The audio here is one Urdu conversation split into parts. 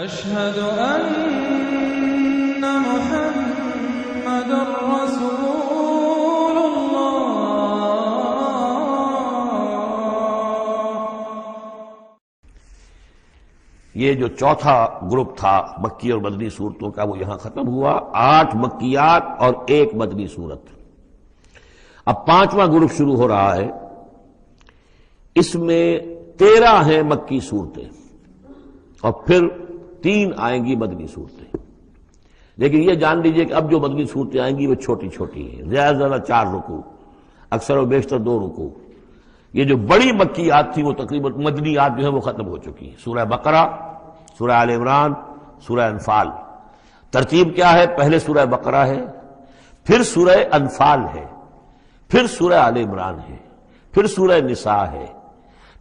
أشهد أن محمد رسول الله۔ یہ جو چوتھا گروپ تھا مکی اور مدنی صورتوں کا وہ یہاں ختم ہوا، 8 مکیات اور 1 مدنی صورت۔ اب 5واں گروپ شروع ہو رہا ہے، اس میں 13 ہیں مکی صورتیں اور پھر 3 آئیں گی مدنی صورتیں۔ لیکن یہ جان لیجئے کہ اب جو مدنی صورتیں آئیں گی وہ چھوٹی چھوٹی ہیں، زیادہ سے زیادہ 4 رکوع، اکثر و بیشتر 2 رکوع۔ یہ جو بڑی مکیات تھی وہ تقریباً مدنیات جو ہیں وہ ختم ہو چکی ہیں، سورہ بقرہ، سورہ آل عمران، سورہ انفال۔ ترتیب کیا ہے؟ پہلے سورہ بقرہ ہے، پھر سورہ انفال ہے، پھر سورہ آل عمران ہے، پھر سورہ نساء ہے،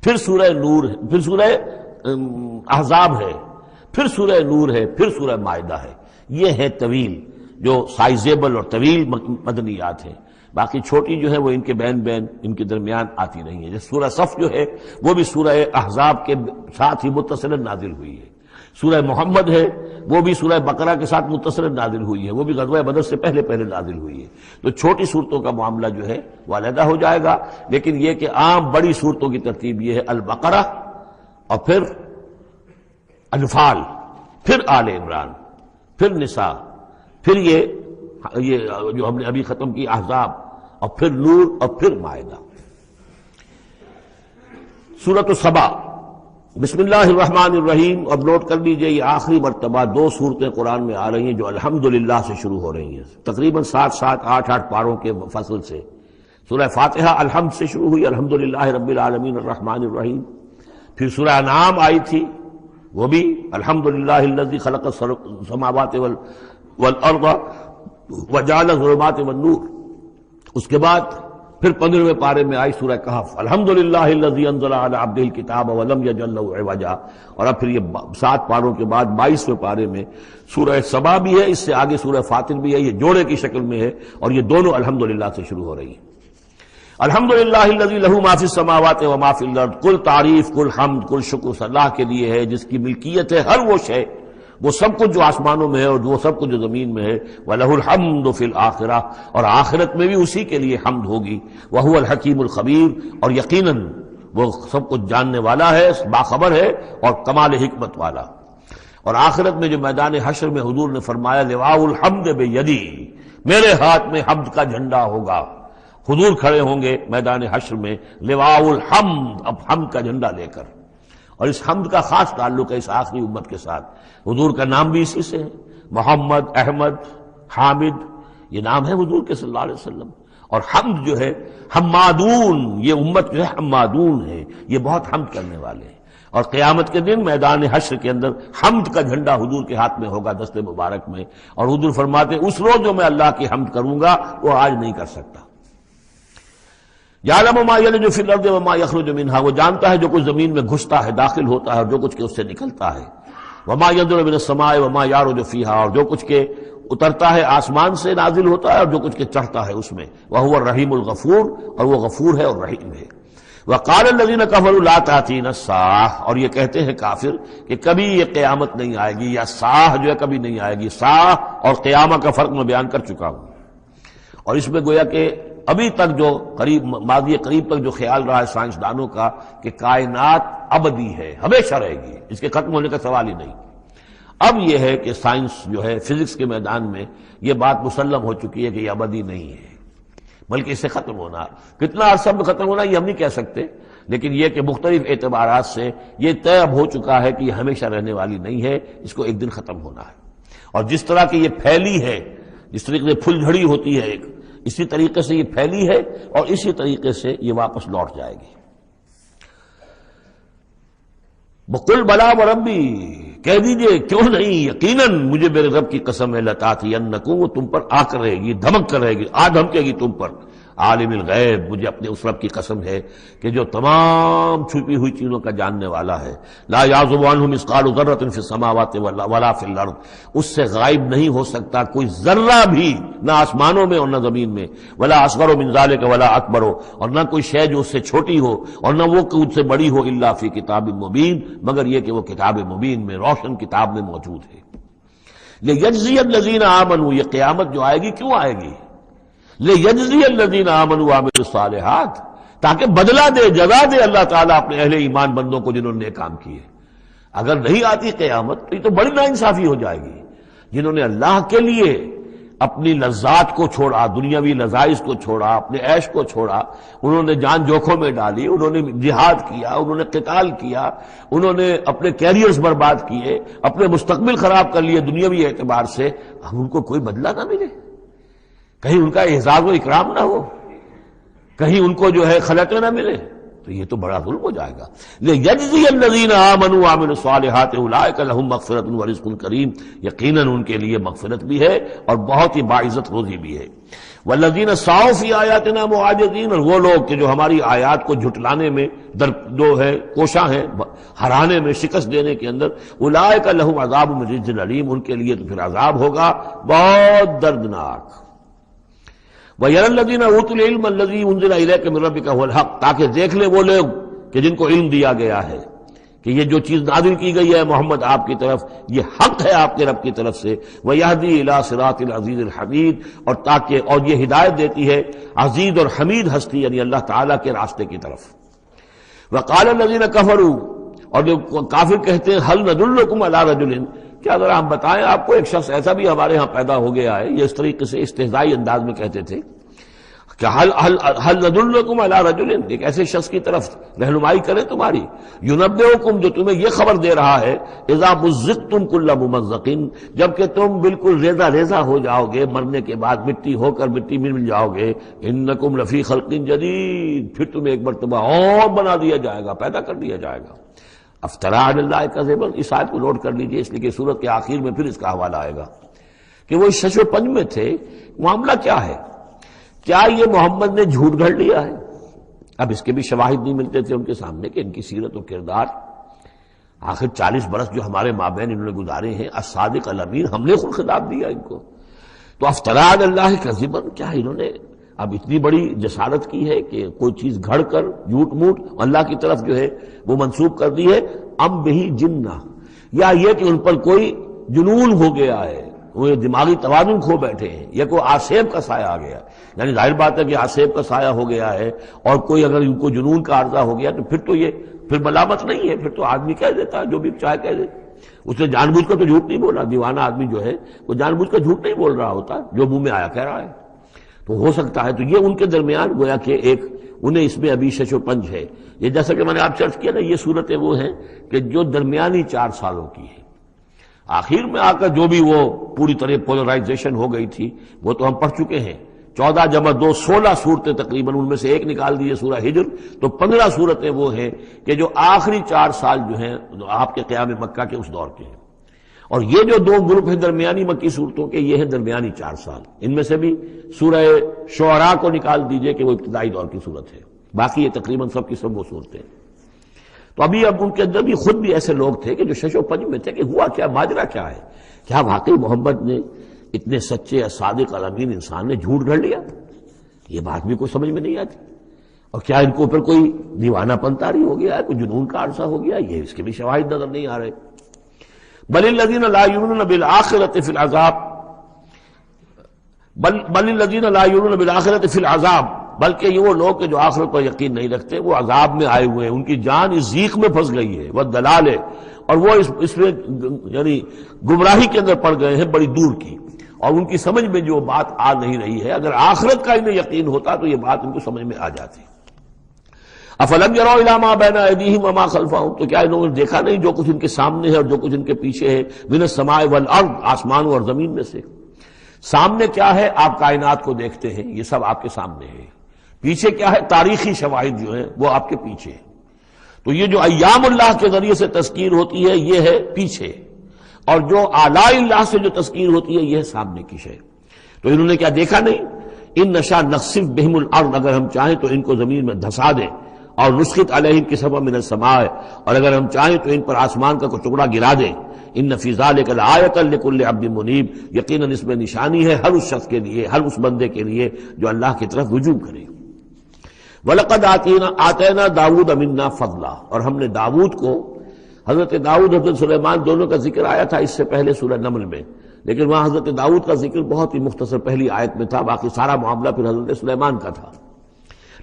پھر سورہ نور ہے، پھر سورہ احزاب ہے، پھر سورہ نور ہے، پھر سورہ مائدہ ہے۔ یہ ہے طویل، جو سائزیبل اور طویل مدنیات ہیں۔ باقی چھوٹی جو ہے وہ ان کے بین ان کے درمیان آتی نہیں ہے۔ جیسے سورہ صف جو ہے وہ بھی سورہ احزاب کے ساتھ ہی متصل نازل ہوئی ہے۔ سورہ محمد ہے وہ بھی سورہ بقرہ کے ساتھ متصل نازل ہوئی ہے، وہ بھی غزوہ بدر سے پہلے نازل ہوئی ہے۔ تو چھوٹی صورتوں کا معاملہ جو ہے وہ علیحدہ ہو جائے گا، لیکن یہ کہ عام بڑی صورتوں کی ترتیب یہ ہے: البقرہ اور پھر انفال، پھر آل عمران، پھر نساء، پھر یہ جو ہم نے ابھی ختم کی احزاب، اور پھر نور، اور پھر مائدہ۔ سورۃ السبا، بسم اللہ الرحمن الرحیم۔ اب نوٹ کر لیجئے یہ آخری مرتبہ 2 صورتیں قرآن میں آ رہی ہیں جو الحمدللہ سے شروع ہو رہی ہیں، تقریباً 7 8 پاروں کے فصل سے۔ سورہ فاتحہ الحمد سے شروع ہوئی، الحمدللہ رب العالمین الرحمن الرحیم۔ پھر سورہ انعام آئی تھی، وہ بھی الحمدللہ الذی خلق السماوات والارض وجعل الظلمات والنور۔ اس کے بعد پھر 15ویں پارے میں آئی سورہ کہف، الحمدللہ الذی انزل علی عبدہ الکتاب ولم یجعل لہ عوجا۔ اور اب پھر یہ 7 پاروں کے بعد 22ویں پارے میں سورہ سبا بھی ہے، اس سے آگے سورہ فاطر بھی ہے، یہ جوڑے کی شکل میں ہے، اور یہ دونوں الحمدللہ سے شروع ہو رہی ہیں۔ الحمدللہ الذی لہ ما فی السماوات و ما فی الارض۔ کل تعریف، کل حمد، کل شکر اللہ کے لیے ہے جس کی ملکیت ہے ہر وہ شے، وہ سب کچھ جو آسمانوں میں ہے اور وہ سب کچھ جو زمین میں ہے۔ وَلَهُ الْحَمْدُ فِي الْآخِرَةِ، اور آخرت میں بھی اسی کے لیے حمد ہوگی۔ وَهُوَ الْحَكِيمُ الْخَبِيرُ، اور یقیناً وہ سب کچھ جاننے والا ہے، باخبر ہے اور کمال حکمت والا۔ اور آخرت میں جو میدان حشر میں حضور نے فرمایا لِوَاءُ الْحَمْدِ بِيَدِي، میرے ہاتھ میں حمد کا جھنڈا ہوگا۔ حضور کھڑے ہوں گے میدان حشر میں لِوَاءُ الْحَمْدِ، اب حمد کا جھنڈا لے کر۔ اور اس حمد کا خاص تعلق ہے اس آخری امت کے ساتھ۔ حضور کا نام بھی اسی سے ہے، محمد، احمد، حامد، یہ نام ہے حضور کے صلی اللہ علیہ وسلم۔ اور حمد جو ہے حمادون، یہ امت جو ہے حمادون ہے، یہ بہت حمد کرنے والے ہیں۔ اور قیامت کے دن میدان حشر کے اندر حمد کا جھنڈا حضور کے ہاتھ میں ہوگا، دست مبارک میں۔ اور حضور فرماتے اس روز جو میں اللہ کی حمد کروں گا وہ آج نہیں کر سکتا۔ یعلم ما یلج فی الارض وما یخرج منها، وہ جانتا ہے جو کچھ زمین میں گھستا ہے، داخل ہوتا ہے، اور جو کچھ کہ اس سے نکلتا ہے۔ وما ينزل من السماء وما يعرج فيها، اور جو کچھ کہ اترتا ہے آسمان سے نازل ہوتا ہے اور جو کچھ کہ چڑھتا ہے اس میں۔ وهو الرحیم الغفور، اور وہ غفور ہے اور رحیم ہے۔ وقال الذين كفروا لا تأتينا الساعة، اور یہ کہتے ہیں کافر کہ کبھی یہ قیامت نہیں آئے گی، یا ساعہ جو ہے کبھی نہیں آئے گی۔ ساعہ اور قیامہ کا فرق میں بیان کر چکا ہوں، اور اس میں گویا کہ ابھی تک جو ماضی قریب تک جو خیال رہا ہے سائنسدانوں کا کہ کائنات ابدی ہے، ہمیشہ رہے گی، اس کے ختم ہونے کا سوال ہی نہیں۔ اب یہ ہے کہ سائنس جو ہے فزکس کے میدان میں یہ بات مسلم ہو چکی ہے کہ یہ ابدی نہیں ہے، بلکہ اس سے ختم ہونا، کتنا عرصہ میں ختم ہونا یہ ہم نہیں کہہ سکتے، لیکن یہ کہ مختلف اعتبارات سے یہ طے اب ہو چکا ہے کہ یہ ہمیشہ رہنے والی نہیں ہے، اس کو ایک دن ختم ہونا ہے۔ اور جس طرح کہ یہ پھیلی ہے، جس طریقے سے پھل جھڑی ہوتی ہے ایک، اسی طریقے سے یہ پھیلی ہے اور اسی طریقے سے یہ واپس لوٹ جائے گی۔ بقل بلا وربی، کہہ دیجئے کیوں نہیں، یقیناً مجھے میرے رب کی قسم ہے، لتاتینکم، وہ تم پر آ کر رہے گی، دھمک کر رہے گی، دھمکے گی تم پر۔ عالم الغیب، مجھے اپنے اس رب کی قسم ہے کہ جو تمام چھپی ہوئی چیزوں کا جاننے والا ہے، لا یعزب عنہ مثقال ذرۃ فی السماوات ولا فی الارض، اس سے غائب نہیں ہو سکتا کوئی ذرہ بھی، نہ آسمانوں میں اور نہ زمین میں، ولا اصغر من ذلک ولا اکبر، اور نہ کوئی شے جو اس سے چھوٹی ہو اور نہ وہ اس سے بڑی ہو، الا فی کتاب مبین، مگر یہ کہ وہ کتاب مبین میں، روشن کتاب میں موجود ہے۔ لیجزی الذین آمنوا، یہ قیامت جو آئے گی کیوں آئے گی؟ لیجزی الذین آمنوا وعملوا الصالحات، تاکہ بدلہ دے، جزا دے اللہ تعالیٰ اپنے اہل ایمان بندوں کو جنہوں نے نیک کام کیے۔ اگر نہیں آتی قیامت تو یہ تو بڑی ناانصافی ہو جائے گی۔ جنہوں نے اللہ کے لیے اپنی لذات کو چھوڑا، دنیاوی لذائذ کو چھوڑا، اپنے عیش کو چھوڑا، انہوں نے جان جوکھوں میں ڈالی، انہوں نے جہاد کیا، انہوں نے قتال کیا، انہوں نے اپنے کیریئرز برباد کیے، اپنے مستقبل خراب کر لیے دنیاوی اعتبار سے، اب ان کو کوئی بدلہ نہ ملے، کہیں ان کا اعزاز و اکرام نہ ہو، کہیں ان کو جو ہے خلعتیں نہ ملے، تو یہ تو بڑا ظلم ہو جائے گا۔ لیجزی الذین آمنوا وعملوا الصالحات اولئک لہم مغفرۃ ورزق کریم، یقیناً ان کے لیے مغفرت بھی ہے اور بہت ہی باعزت روزی بھی ہے۔ والذین سعوا فی آیاتنا معاجزین، اور وہ لوگ کہ جو ہماری آیات کو جھٹلانے میں کوشاں ہیں، ہرانے میں، شکست دینے کے اندر، اولئک لہم عذاب من رجز علیم، ان کے لیے تو پھر عذاب ہوگا بہت دردناک۔ وَيَرَى الَّذِينَ أُوتُوا الْعِلْمَ الَّذِي أُنزِلَ إِلَيْكَ مِن رَّبِّكَ هُوَ الْحَقُّ، تاکہ دیکھ لے وہ لوگ کہ جن کو علم دیا گیا ہے کہ یہ جو چیز نازل کی گئی ہے محمد آپ کی طرف، یہ حق ہے آپ کے رب کی طرف سے۔ وَيَهْدِي إِلَى صِرَاطِ الْعَزِيزِ الْحَمِيدِ، اور یہ ہدایت دیتی ہے عزیز اور حمید ہستی یعنی اللہ تعالیٰ کے راستے کی طرف۔ وَقَالَ الَّذِينَ كَفَرُوا، اور جو کافر کہتے ہیں هَلْ نَدُلُّكُمْ عَلَىٰ رَجُلٍ، کیا ذرا ہم بتائیں آپ کو ایک شخص ایسا بھی ہمارے ہاں پیدا ہو گیا ہے، یہ اس طریقے سے استہزائی انداز میں کہتے تھے کہ هل ندلکم علی رجل، ایک ایسے شخص کی طرف رہنمائی کرے تمہاری، ینبئکم، جو تمہیں یہ خبر دے رہا ہے، اذا مزقتم کل ممزق، جبکہ تم بالکل ریزہ ریزہ ہو جاؤ گے، مرنے کے بعد مٹی ہو کر مٹی میں مل جاؤ گے، انکم لفی خلق جدید، پھر تمہیں ایک مرتبہ اور بنا دیا جائے گا، پیدا کر دیا جائے گا۔ افترا علی اللہ کذبا، اس آیت کو نوٹ کر لیجئے اس لیے کہ سورت کے آخر میں پھر اس کا حوالہ آئے گا کہ وہ شش و پنج میں تھے۔ معاملہ کیا ہے؟ کیا یہ محمد نے جھوٹ گھڑ لیا ہے؟ اب اس کے بھی شواہد نہیں ملتے تھے ان کے سامنے کہ ان کی سیرت و کردار، آخر 40 برس جو ہمارے مابین انہوں نے گزارے ہیں، الصادق الامین، ہم نے خود خطاب دیا ان کو۔ تو افترا علی اللہ کذبا، کیا انہوں نے اب اتنی بڑی جسارت کی ہے کہ کوئی چیز گھڑ کر جھوٹ موٹ اللہ کی طرف جو ہے وہ منسوب کر دی ہے؟ ام بہی جنہ، یا یہ کہ ان پر کوئی جنون ہو گیا ہے، وہ دماغی توازن کھو بیٹھے ہیں، یا کوئی آسیب کا سایہ آ گیا، یعنی ظاہر بات ہے کہ آسیب کا سایہ ہو گیا ہے، اور کوئی اگر ان کو جنون کا عارضہ ہو گیا تو پھر تو یہ پھر ملامت نہیں ہے، پھر تو آدمی کہہ دیتا ہے جو بھی چاہے کہہ دے۔ اس نے جان بوجھ کر تو جھوٹ نہیں بولا، دیوانہ آدمی جو ہے وہ جان بوجھ کر جھوٹ نہیں بول رہا ہوتا، جو منہ میں آیا کہہ رہا ہے۔ تو ہو سکتا ہے تو یہ ان کے درمیان گویا کہ ایک انہیں اس میں ابھی شش و پنج ہے۔ یہ جیسا کہ میں نے آپ چرچ کیا نا، یہ صورتیں وہ ہیں کہ جو درمیانی 4 سالوں کی ہیں، آخر میں آ کر جو بھی وہ پوری طرح پولرائزیشن ہو گئی تھی وہ تو ہم پڑھ چکے ہیں۔ 14 جمع 2 16 صورتیں تقریباً، ان میں سے ایک نکال دیجیے سورہ ہجر، تو 15 صورتیں وہ ہیں کہ جو آخری 4 سال جو ہیں آپ کے قیام مکہ کے اس دور کے ہیں، اور یہ جو 2 گروپ ہیں درمیانی مکی صورتوں کے، یہ ہیں درمیانی 4 سال۔ ان میں سے بھی سورہ شعراء کو نکال دیجئے کہ وہ ابتدائی دور کی صورت ہے، باقی یہ تقریباً سب کی سب وہ صورتیں۔ تو اب ان کے اندر بھی خود بھی ایسے لوگ تھے کہ جو شش و پنج میں تھے کہ ہوا کیا، ماجرا کیا ہے، کیا واقعی محمد نے اتنے سچے صادق الامین انسان نے جھوٹ گھڑ لیا؟ یہ بات بھی کوئی سمجھ میں نہیں آتی، اور کیا ان کو اوپر کوئی دیوانہ پن طاری ہو گیا ہے، کوئی جنون کا عرصہ ہو گیا، یہ اس کے بھی شواہد نظر نہیں آ رہے۔ بل الذین لا یؤمنون بالآخرۃ فی العذاب، بل الذین لا یؤمنون بالآخرۃ فی العذاب، بلکہ یہ وہ لوگ کہ جو آخرت پر یقین نہیں رکھتے وہ عذاب میں آئے ہوئے ہیں، ان کی جان اس ضیق میں پھنس گئی ہے، والدلال ہے، اور وہ اس میں یعنی گمراہی کے اندر پڑ گئے ہیں بڑی دور کی، اور ان کی سمجھ میں جو بات آ نہیں رہی ہے، اگر آخرت کا انہیں یقین ہوتا تو یہ بات ان کو سمجھ میں آ جاتی۔ افلم یروا الی ما بین ایدیہم وما خلفہم، تو کیا انہوں نے دیکھا نہیں جو کچھ ان کے سامنے ہے اور جو کچھ ان کے پیچھے ہے، من السماء والارض، آسمانوں اور زمین میں سے۔ سامنے کیا ہے؟ آپ کائنات کو دیکھتے ہیں، یہ سب آپ کے سامنے ہے۔ پیچھے کیا ہے؟ تاریخی شواہد جو ہیں وہ آپ کے پیچھے ہیں۔ تو یہ جو ایام اللہ کے ذریعے سے تذکیر ہوتی ہے یہ ہے پیچھے، اور جو آلاء اللہ سے جو تذکیر ہوتی ہے یہ ہے سامنے کی شے۔ تو انہوں نے کیا دیکھا نہیں ان نشا نخسف بہم الارض، اگر ہم چاہیں تو ان کو زمین میں دھسا دیں، اور نسخت علیہم کسفا من السماء، اور اگر ہم چاہیں تو ان پر آسمان کا کوئی ٹکڑا گرا دیں۔ ان فی ذلک لآیۃ لکل عبد منیب، یقیناً اس میں نشانی ہے ہر اس شخص کے لیے، ہر اس بندے کے لیے جو اللہ کی طرف رجوع کرے۔ وَلَقَدْ آتَيْنَا داؤد مِنَّا فَضْلًا، اور ہم نے داؤد کو، حضرت داؤد حضرت سلیمان دونوں کا ذکر آیا تھا اس سے پہلے سورہ نمل میں، لیکن وہاں حضرت داؤد کا ذکر بہت ہی مختصر پہلی آیت میں تھا، باقی سارا معاملہ پھر حضرت سلیمان کا تھا۔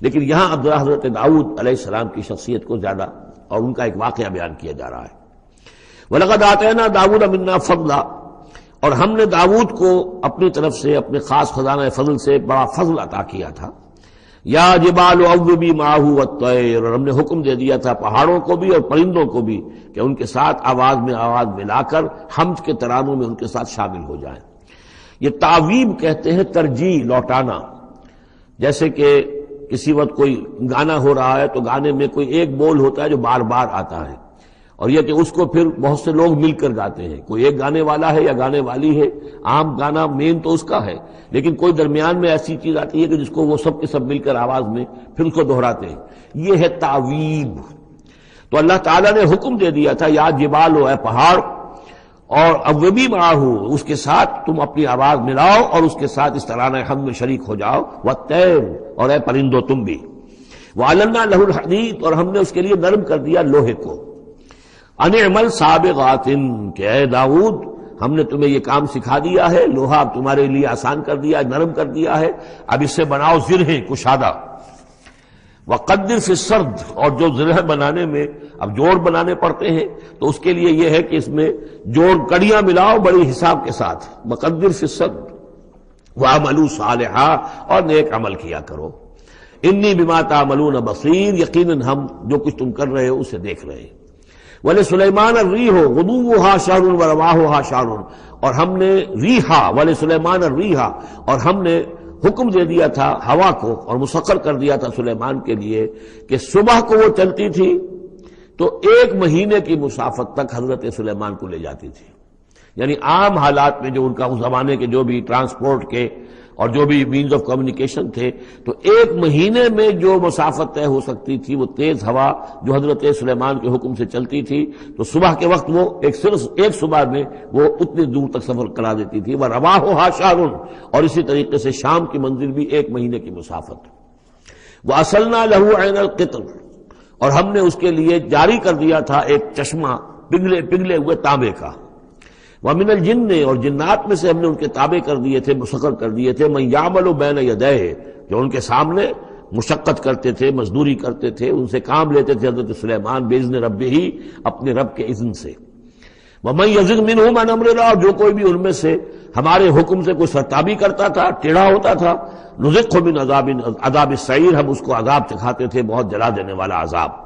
لیکن یہاں اب ذرا حضرت داؤد علیہ السلام کی شخصیت کو زیادہ اور ان کا ایک واقعہ بیان کیا جا رہا ہے۔ وَلَقَدْ آتَيْنَا داؤد مِنَّا فَضْلًا، اور ہم نے داؤد کو اپنی طرف سے اپنے خاص خزانہ فضل سے بڑا فضل عطا کیا تھا۔ یا جبال اوبی معہ والطیر، اور ہم نے حکم دے دیا تھا پہاڑوں کو بھی اور پرندوں کو بھی کہ ان کے ساتھ آواز میں آواز ملا کر حمد کے ترانوں میں ان کے ساتھ شامل ہو جائیں۔ یہ تعویب کہتے ہیں ترجیح، لوٹانا۔ جیسے کہ کسی وقت کوئی گانا ہو رہا ہے تو گانے میں کوئی ایک بول ہوتا ہے جو بار بار آتا ہے، اور یہ کہ اس کو پھر بہت سے لوگ مل کر گاتے ہیں، کوئی ایک گانے والا ہے یا گانے والی ہے، عام گانا مین تو اس کا ہے، لیکن کوئی درمیان میں ایسی چیز آتی ہے کہ جس کو وہ سب کے سب مل کر آواز میں پھر اس کو دہراتے ہیں، یہ ہے تعویب۔ تو اللہ تعالیٰ نے حکم دے دیا تھا یا جبال ہو، اے پہاڑ، اور اوبی معہ، اس کے ساتھ تم اپنی آواز ملاؤ اور اس کے ساتھ اس ترانہ حمد میں شریک ہو جاؤ، والطیر، اور اے پرندو تم بھی، وَعَلَنَّا لَهُ الْحَدِيدَ، اور ہم نے اس کے لیے نرم کر دیا لوہے کو، ان اعمل سابغات، کہ اے داؤد ہم نے تمہیں یہ کام سکھا دیا ہے، لوہا اب تمہارے لیے آسان کر دیا، نرم کر دیا ہے، اب اس سے بناؤ زرہیں کشادہ، وقدر فی السرد، اور جو زرہ بنانے میں اب جوڑ بنانے پڑتے ہیں تو اس کے لیے یہ ہے کہ اس میں جوڑ کڑیاں ملاؤ بڑی حساب کے ساتھ، وقدر فی السرد وعملوا صالحا، اور نیک عمل کیا کرو، انی بما تعملون بصیر، یقیناً ہم جو کچھ تم کر رہے ہو اسے دیکھ رہے ہیں۔ وَلِسُلَيْمَانَ الرِّيحُ غُدُوُّهَا شَهْرٌ وَرَوَاحُهَا شَهْرٌ، اور ہم نے ریحا، وَلِسُلَيْمَانَ الرِّيحَ، اور ہم نے حکم دے دیا تھا ہوا کو اور مسخر کر دیا تھا سلیمان کے لیے کہ صبح کو وہ چلتی تھی تو 1 مہینے کی مسافت تک حضرت سلیمان کو لے جاتی تھی، یعنی عام حالات میں جو ان کا اس زمانے کے جو بھی ٹرانسپورٹ کے اور جو بھی مینز آف کمیونیکیشن تھے، تو 1 مہینے میں جو مسافت طے ہو سکتی تھی وہ تیز ہوا جو حضرت سلیمان کے حکم سے چلتی تھی، تو صبح کے وقت وہ صرف ایک صبح میں وہ اتنی دور تک سفر کرا دیتی تھی۔ وَرَوَاحُهَا شَهْرٌ، اور اسی طریقے سے شام کی منزل بھی 1 مہینے کی مسافت۔ وَأَصَلْنَا لَهُ عَيْنَ الْقِطْرِ، اور ہم نے اس کے لیے جاری کر دیا تھا ایک چشمہ پگھلے ہوئے تانبے کا۔ وَمِنَ الْجِنِّ، اور جنات میں سے ہم نے ان کے تابع کر دیے تھے، مسخر کر دیے تھے، مَن يَعْمَلُ بَيْنَ يَدَيْهِ، جو ان کے سامنے مشقت کرتے تھے، مزدوری کرتے تھے، ان سے کام لیتے تھے حضرت سلیمان بِإِذْنِ رَبِّهِ، اپنے رب کے اذن سے۔ وَمَن يَزِغْ مِنْهُمْ عَنْ أَمْرِنَا، اور جو کوئی بھی ان میں سے ہمارے حکم سے کوئی سرتابی کرتا تھا، ٹیڑھا ہوتا تھا، نُذِقْهُ مِنْ عَذَابِ السَّعِيرِ، ہم اس کو عذاب چکھاتے تھے، بہت جلا دینے والا عذاب۔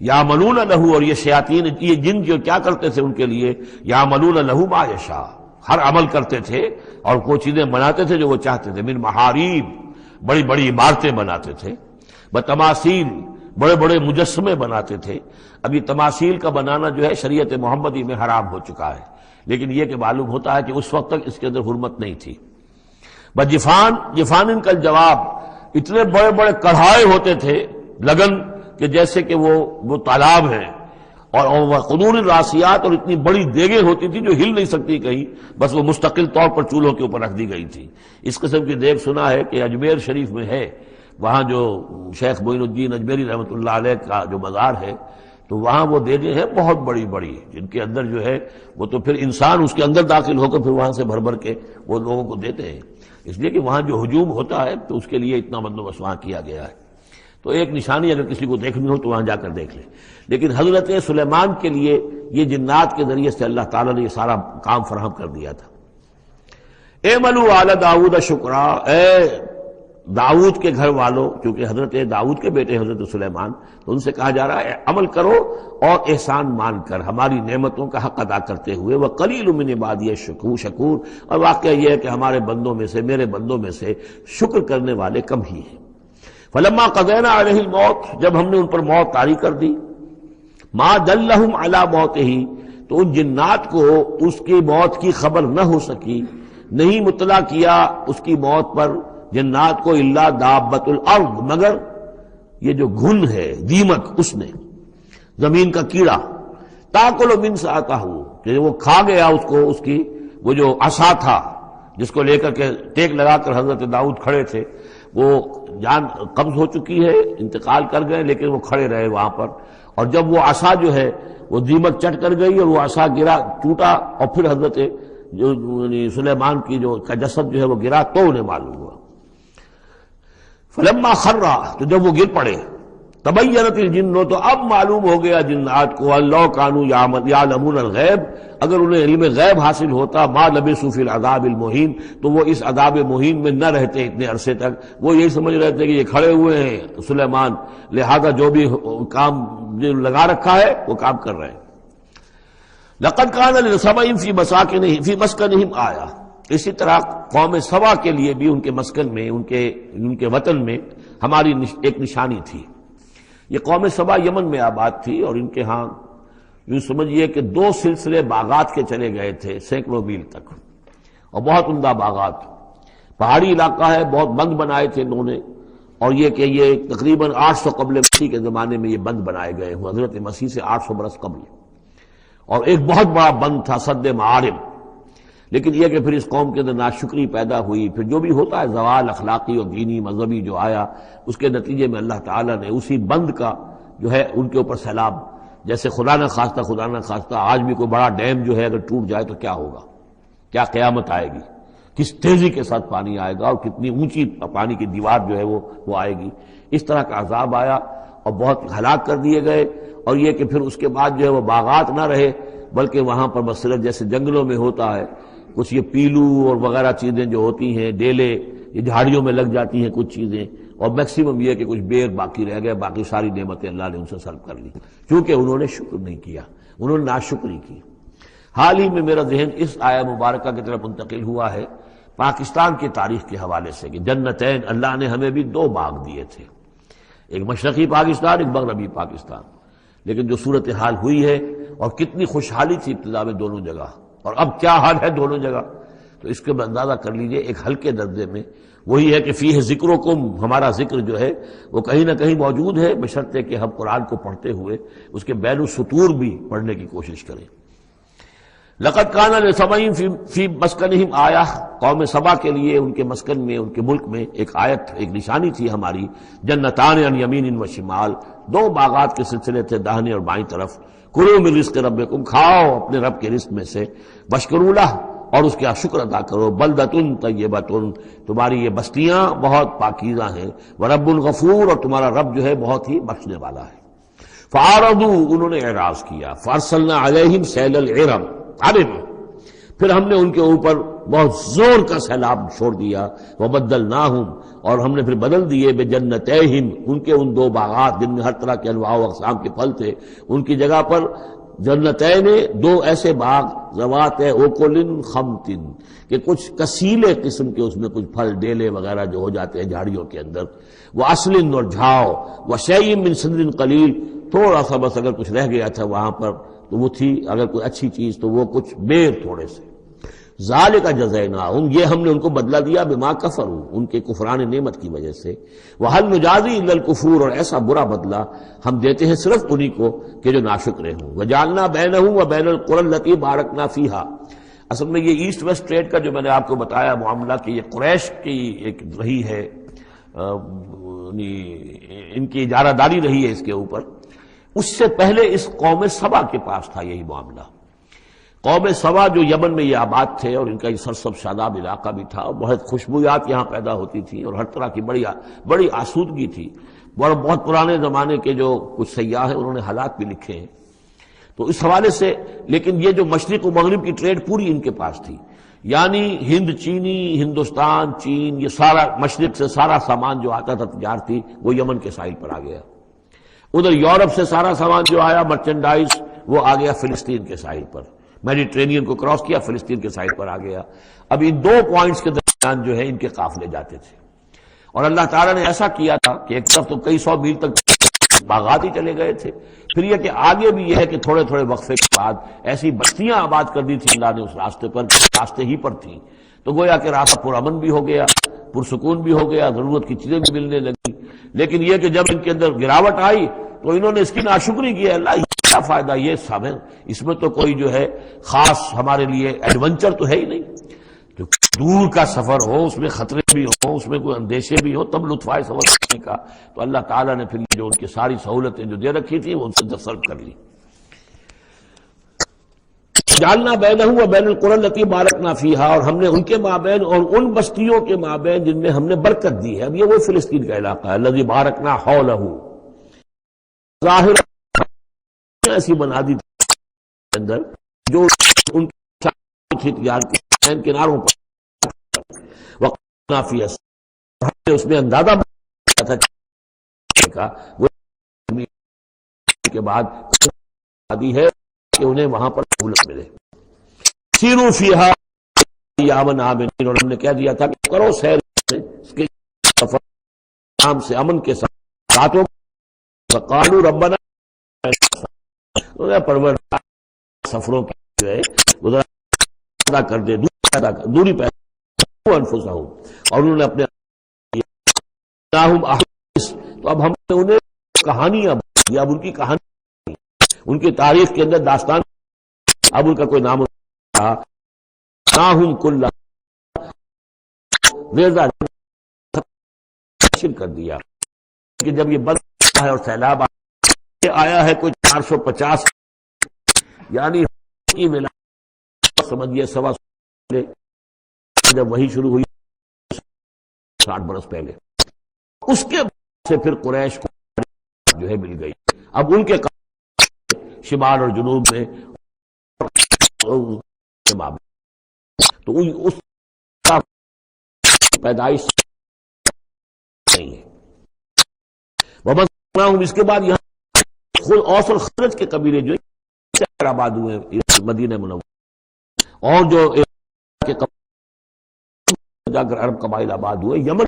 یعملون لہ، اور یہ شیاطین، یہ جن جو کیا کرتے تھے ان کے لیے، یعملون لہ ما یشاء، ہر عمل کرتے تھے اور وہ چیزیں بناتے تھے جو وہ چاہتے تھے، من محاریب، بڑی بڑی عمارتیں بناتے تھے، بتماثیل، بڑے بڑے مجسمے بناتے تھے۔ اب یہ تماثیل کا بنانا جو ہے شریعت محمدی میں حرام ہو چکا ہے، لیکن یہ کہ معلوم ہوتا ہے کہ اس وقت تک اس کے اندر حرمت نہیں تھی۔ جفان کا جواب، اتنے بڑے بڑے کڑھائے ہوتے تھے لگن کہ جیسے کہ وہ تالاب ہیں، اور قدور الراسیات، اور اتنی بڑی دیگیں ہوتی تھی جو ہل نہیں سکتی کہیں، بس وہ مستقل طور پر چولہوں کے اوپر رکھ دی گئی تھی۔ اس قسم کی دیگ سنا ہے کہ اجمیر شریف میں ہے، وہاں جو شیخ معین الدین اجمیری رحمۃ اللہ علیہ کا جو مزار ہے، تو وہاں وہ دیگیں ہیں بہت بڑی بڑی، جن کے اندر جو ہے وہ تو پھر انسان اس کے اندر داخل ہو کر پھر وہاں سے بھر بھر کے وہ لوگوں کو دیتے ہیں، اس لیے کہ وہاں جو ہجوم ہوتا ہے تو اس کے لیے اتنا بندوبست وہاں کیا گیا ہے۔ تو ایک نشانی اگر کسی کو دیکھنی ہو تو وہاں جا کر دیکھ لیں۔ لیکن حضرت سلیمان کے لیے یہ جنات کے ذریعے سے اللہ تعالیٰ نے یہ سارا کام فراہم کر دیا تھا۔ اعملوا آل داؤد شکرا، اے داؤد کے گھر والوں، کیونکہ حضرت داؤد کے بیٹے حضرت سلیمان، تو ان سے کہا جا رہا ہے عمل کرو اور احسان مان کر ہماری نعمتوں کا حق ادا کرتے ہوئے، وَقَلِيلٌ مِّنْ عِبَادِيَ الشَّكُورُ، اور واقعہ یہ ہے کہ ہمارے بندوں میں سے، میرے بندوں میں سے شکر کرنے والے کم ہی ہیں۔ فلما قضینا علیہ الموت، جب ہم نے ان پر موت طاری کر دی، ما دلہم علی موتہ، تو ان جنات کو اس کی موت کی خبر نہ ہو سکی، نہیں مطلع کیا اس کی موت پر، جنات کو الا دابۃ الارض، مگر یہ جو گھن ہے دیمک، اس نے، زمین کا کیڑا، تاکل من ساعتہ، کہ وہ کھا گیا اس کو، اس کی وہ جو عصا تھا جس کو لے کر کے ٹیک لگا کر حضرت داؤد کھڑے تھے، وہ جان قبض ہو چکی ہے، انتقال کر گئے، لیکن وہ کھڑے رہے وہاں پر، اور جب وہ عصا جو ہے وہ دیمک چٹ کر گئی اور وہ عصا گرا، ٹوٹا، اور پھر حضرت جو سلیمان کی جو کا جسد جو ہے وہ گرا، تو انہیں معلوم ہوا۔ فلما خر، تو جب وہ گر پڑے، تبینت الجن، تو اب معلوم ہو گیا جنات کو، اللہ کانوا یعلمون الغیب، اگر انہیں علم غیب حاصل ہوتا، ما لبثوا فی العذاب المہین، تو وہ اس عذاب مہین میں نہ رہتے اتنے عرصے تک۔ وہ یہی سمجھ رہے تھے کہ یہ کھڑے ہوئے ہیں سلیمان، لہذا جو بھی کام لگا رکھا ہے وہ کام کر رہے ہیں۔ لقد کان لسبأ فی مسکنہم آیہ، اسی طرح قوم سبا کے لیے بھی ان کے مسکن میں، ان کے وطن میں ہماری ایک نشانی تھی۔ یہ قوم سبا یمن میں آباد تھی، اور ان کے ہاں یوں سمجھیے کہ 2 سلسلے باغات کے چلے گئے تھے سینکڑوں میل تک، اور بہت عمدہ باغات، پہاڑی علاقہ ہے، بہت بند بنائے تھے انہوں نے، اور یہ کہ یہ تقریباً 800 قبل مسیح کے زمانے میں یہ بند بنائے گئے ہوں، حضرت مسیح سے 800 برس قبل، اور ایک بہت بڑا بند تھا سد معارم۔ لیکن یہ کہ پھر اس قوم کے اندر ناشکری پیدا ہوئی، پھر جو بھی ہوتا ہے زوال اخلاقی اور دینی مذہبی جو آیا، اس کے نتیجے میں اللہ تعالیٰ نے اسی بند کا جو ہے ان کے اوپر سیلاب، جیسے خدا نہ خواستہ آج بھی کوئی بڑا ڈیم جو ہے اگر ٹوٹ جائے تو کیا ہوگا، کیا قیامت آئے گی، کس تیزی کے ساتھ پانی آئے گا، اور کتنی اونچی پانی کی دیوار جو ہے وہ آئے گی۔ اس طرح کا عذاب آیا اور بہت ہلاک کر دیے گئے، اور یہ کہ پھر اس کے بعد جو ہے وہ باغات نہ رہے، بلکہ وہاں پر بس صرف جیسے جنگلوں میں ہوتا ہے کچھ یہ پیلو اور وغیرہ چیزیں جو ہوتی ہیں، ڈیلے، یہ جھاڑیوں میں لگ جاتی ہیں کچھ چیزیں، اور میکسیمم یہ کہ کچھ بیر باقی رہ گئے، باقی ساری نعمتیں اللہ نے ان سے سلب کر لی، کیونکہ انہوں نے شکر نہیں کیا، انہوں نے ناشکری کی۔ حال ہی میں میرا ذہن اس آیہ مبارکہ کی طرف منتقل ہوا ہے پاکستان کی تاریخ کے حوالے سے، کہ جنتین، اللہ نے ہمیں بھی 2 باغ دیے تھے، ایک مشرقی پاکستان، ایک مغربی پاکستان، لیکن جو صورتحال ہوئی ہے، اور کتنی خوشحالی تھی ابتدا میں دونوں جگہ، اور اب کیا حال ہے دونوں جگہ، تو اس کے اندازہ کر لیجئے ایک ہلکے درجے میں وہی ہے کہ فیہ ذکرکم، ہمارا ذکر جو ہے وہ کہیں نہ کہیں موجود ہے، بشرطے کہ ہم قرآن کو پڑھتے ہوئے اس کے بین السطور بھی پڑھنے کی کوشش کریں۔ لقد کان لسبأ فی مسکنہم آیہ، قوم سبا کے لیے ان کے مسکن میں، ان کے ملک میں ایک آیت، ایک نشانی تھی ہماری، جنتان عن یمین و شمال، 2 باغات کے سلسلے تھے داہنے اور بائیں طرف، کلوا من رزق ربکم، کھاؤ اپنے رب کے رزق میں سے، واشکروا لہ، اور اس کا شکر ادا کرو، بلدۃ طیبۃ، تمہاری یہ بستیاں بہت پاکیزہ ہیں، ورب غفور، اور تمہارا رب جو ہے بہت ہی بخشنے والا ہے۔ فاعرضوا، انہوں نے اعراض کیا، فارسلنا علیہم سیل العرم، پھر ہم نے ان کے اوپر بہت زور کا سیلاب چھوڑ دیا، وبدلناہم، اور ہم نے پھر بدل دیے، بجنتیہم، ان کے ان 2 باغات جن میں ہر طرح کے انواع و اقسام کے پھل تھے، ان کی جگہ پر جنتین، 2 ایسے باغ، ذوات اوکل خمط، کہ کچھ کسیلے قسم کے اس میں کچھ پھل ڈیلے وغیرہ جو ہو جاتے ہیں جھاڑیوں کے اندر، وعسل، اور جھاؤ، وشیء من سدر قلیل، تھوڑا سا بس اگر کچھ رہ گیا تھا وہاں پر تو وہ تھی اگر کوئی اچھی چیز تو وہ کچھ بیر تھوڑے سے۔ ذالک جزیناہم، یہ ہم نے ان کو بدلہ دیا، بما کفروا، ان کے کفران نعمت کی وجہ سے، وہل نجازی الا الکفور، اور ایسا برا بدلہ ہم دیتے ہیں صرف انہی کو کہ جو ناشکرے ہوں۔ وجعلنا بینہم وبین القری التی بارکنا فیہا، اصل میں یہ ایسٹ ویسٹ ٹریڈ کا جو میں نے آپ کو بتایا معاملہ کہ یہ قریش کی ایک رہی ہے، ان کی اجارہ داری رہی ہے اس کے اوپر، اس سے پہلے اس قوم سبا کے پاس تھا یہی معاملہ۔ قوم سبا جو یمن میں یہ آباد تھے، اور ان کا یہ سرسب شاداب علاقہ بھی تھا، بہت خوشبویات یہاں پیدا ہوتی تھیں، اور ہر طرح کی بڑی آسودگی تھی، اور بہت پرانے زمانے کے جو کچھ سیاح ہیں انہوں نے حالات بھی لکھے ہیں، تو اس حوالے سے۔ لیکن یہ جو مشرق و مغرب کی ٹریڈ پوری ان کے پاس تھی، یعنی ہند چینی، ہندوستان چین، یہ سارا مشرق سے سارا سامان جو آتا تھا تجارتی وہ یمن کے ساحل پر آ گیا، ادھر یورپ سے سارا سامان جو آیا مرچنڈائز وہ آ گیا فلسطین کے ساحل پر، میڈیٹرینین کو کراس کیا، فلسطین کے ساحل پر آ گیا۔ اب ان 2 پوائنٹس کے درمیان جو ہے ان کے قافلے جاتے تھے، اور اللہ تعالیٰ نے ایسا کیا تھا کہ ایک طرف تو کئی 100 میل تک باغات ہی چلے گئے تھے، پھر یہ کہ آگے بھی یہ ہے کہ تھوڑے تھوڑے وقفے کے بعد ایسی بستیاں آباد کر دی تھی اللہ نے اس راستے پر، راستے ہی پر تھیں، تو گویا کہ راستہ پرامن بھی ہو گیا، پرسکون بھی ہو گیا، ضرورت کی چیزیں بھی ملنے لگی۔ لیکن یہ کہ جب ان کے اندر گراوٹ آئی تو انہوں نے اس کی ناشکری کی، اللہ یہ کیا فائدہ، یہ سب ہے، اس میں تو کوئی جو ہے خاص ہمارے لیے ایڈونچر تو ہے ہی نہیں۔ جو دور کا سفر ہو، اس میں خطرے بھی ہوں، اس میں کوئی اندیشے بھی ہوں، تب لطف آئے سفر کرنے کا۔ تو اللہ تعالیٰ نے پھر جو ان کی ساری سہولتیں جو دے رکھی تھیں وہ ان سے سلب کر لی۔ جعلنا بینہم و بین القری التی بارکنا فیہا، اور ہم نے ان کے مابین اور ان بستیوں کے مابین جن میں ہم نے برکت دی ہے۔ اب یہ وہ فلسطین کا علاقہ ہے، الذی بارکنا حولہ، ظاہر ایسی بنا دی تھی اندر جو ان کی تجار کے کناروں پر وقنا فیہا، ہم نے اس میں اندازہ بنایا تھا وہ کے بعد دی ہے کہ انہیں وہاں پر سہولت ملے۔ سیروا فیہا ایاما آمنین، اور ہم نے کہہ دیا تھا کہ کرو سیر اس کے سفر آرام سے، امن کے ساتھ راتوں۔ فقالوا ربنا، پروردگار سفروں کی جو ہے پیدا کر دے، دوری پیدا انفسہم، اور انہوں نے اپنے تو اب ہم نے انہیں کہانیاں دی، اب ان کی کہانی، ان کی تاریخ کے اندر داستان، اب ان کا کوئی نام رہا ناہم کلا ریزہ کر دیا کہ جب یہ بند ہے اور سیلاب آیا ہے کوئی 450، یعنی سمجھیے سوا جب وہی شروع ہوئی 60 برس پہلے، اس کے بعد سے پھر قریش کو جو ہے مل گئی۔ اب ان کے شمال اور جنوب میں تو اس کا پیدائش نہیں ہے۔ اس کے بعد یہاں خود اوس اور خزرج کے قبیلے جو آباد ہوئے مدینہ منورہ، اور جو جا کر عرب قبائل آباد ہوئے، یمن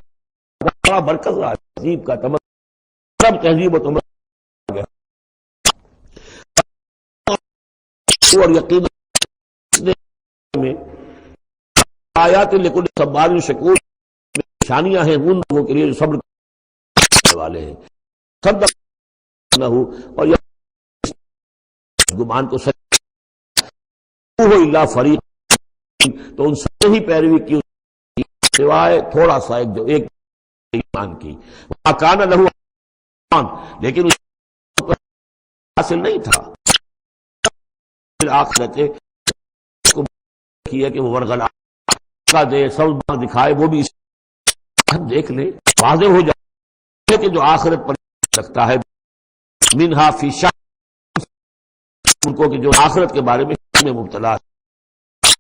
بڑا مرکز رہا تہذیب کا، سب تہذیب و تمدن گیا، اور یقین میں آیات لکل صبار شکور نشانیاں ہیں ان لوگوں کے لیے جو صبر کرنے والے ہیں۔ صدق نہ ہو، اور گمان کو سچ ہو الا فریق، تو ان سب نے ہی پیروی کی سوائے تھوڑا سا ایک ایمان کی، کان لہو، لیکن اس کو حاصل نہیں تھا آخرت کی ہے کہ وہ ورغلا کا دے، سب دکھائے، وہ بھی ہم دیکھ لیں، واضح ہو جائے کہ جو آخرت پر سکتا ہے منہا فی شک، ان کو کہ جو آخرت کے بارے میں مبتلا ہے،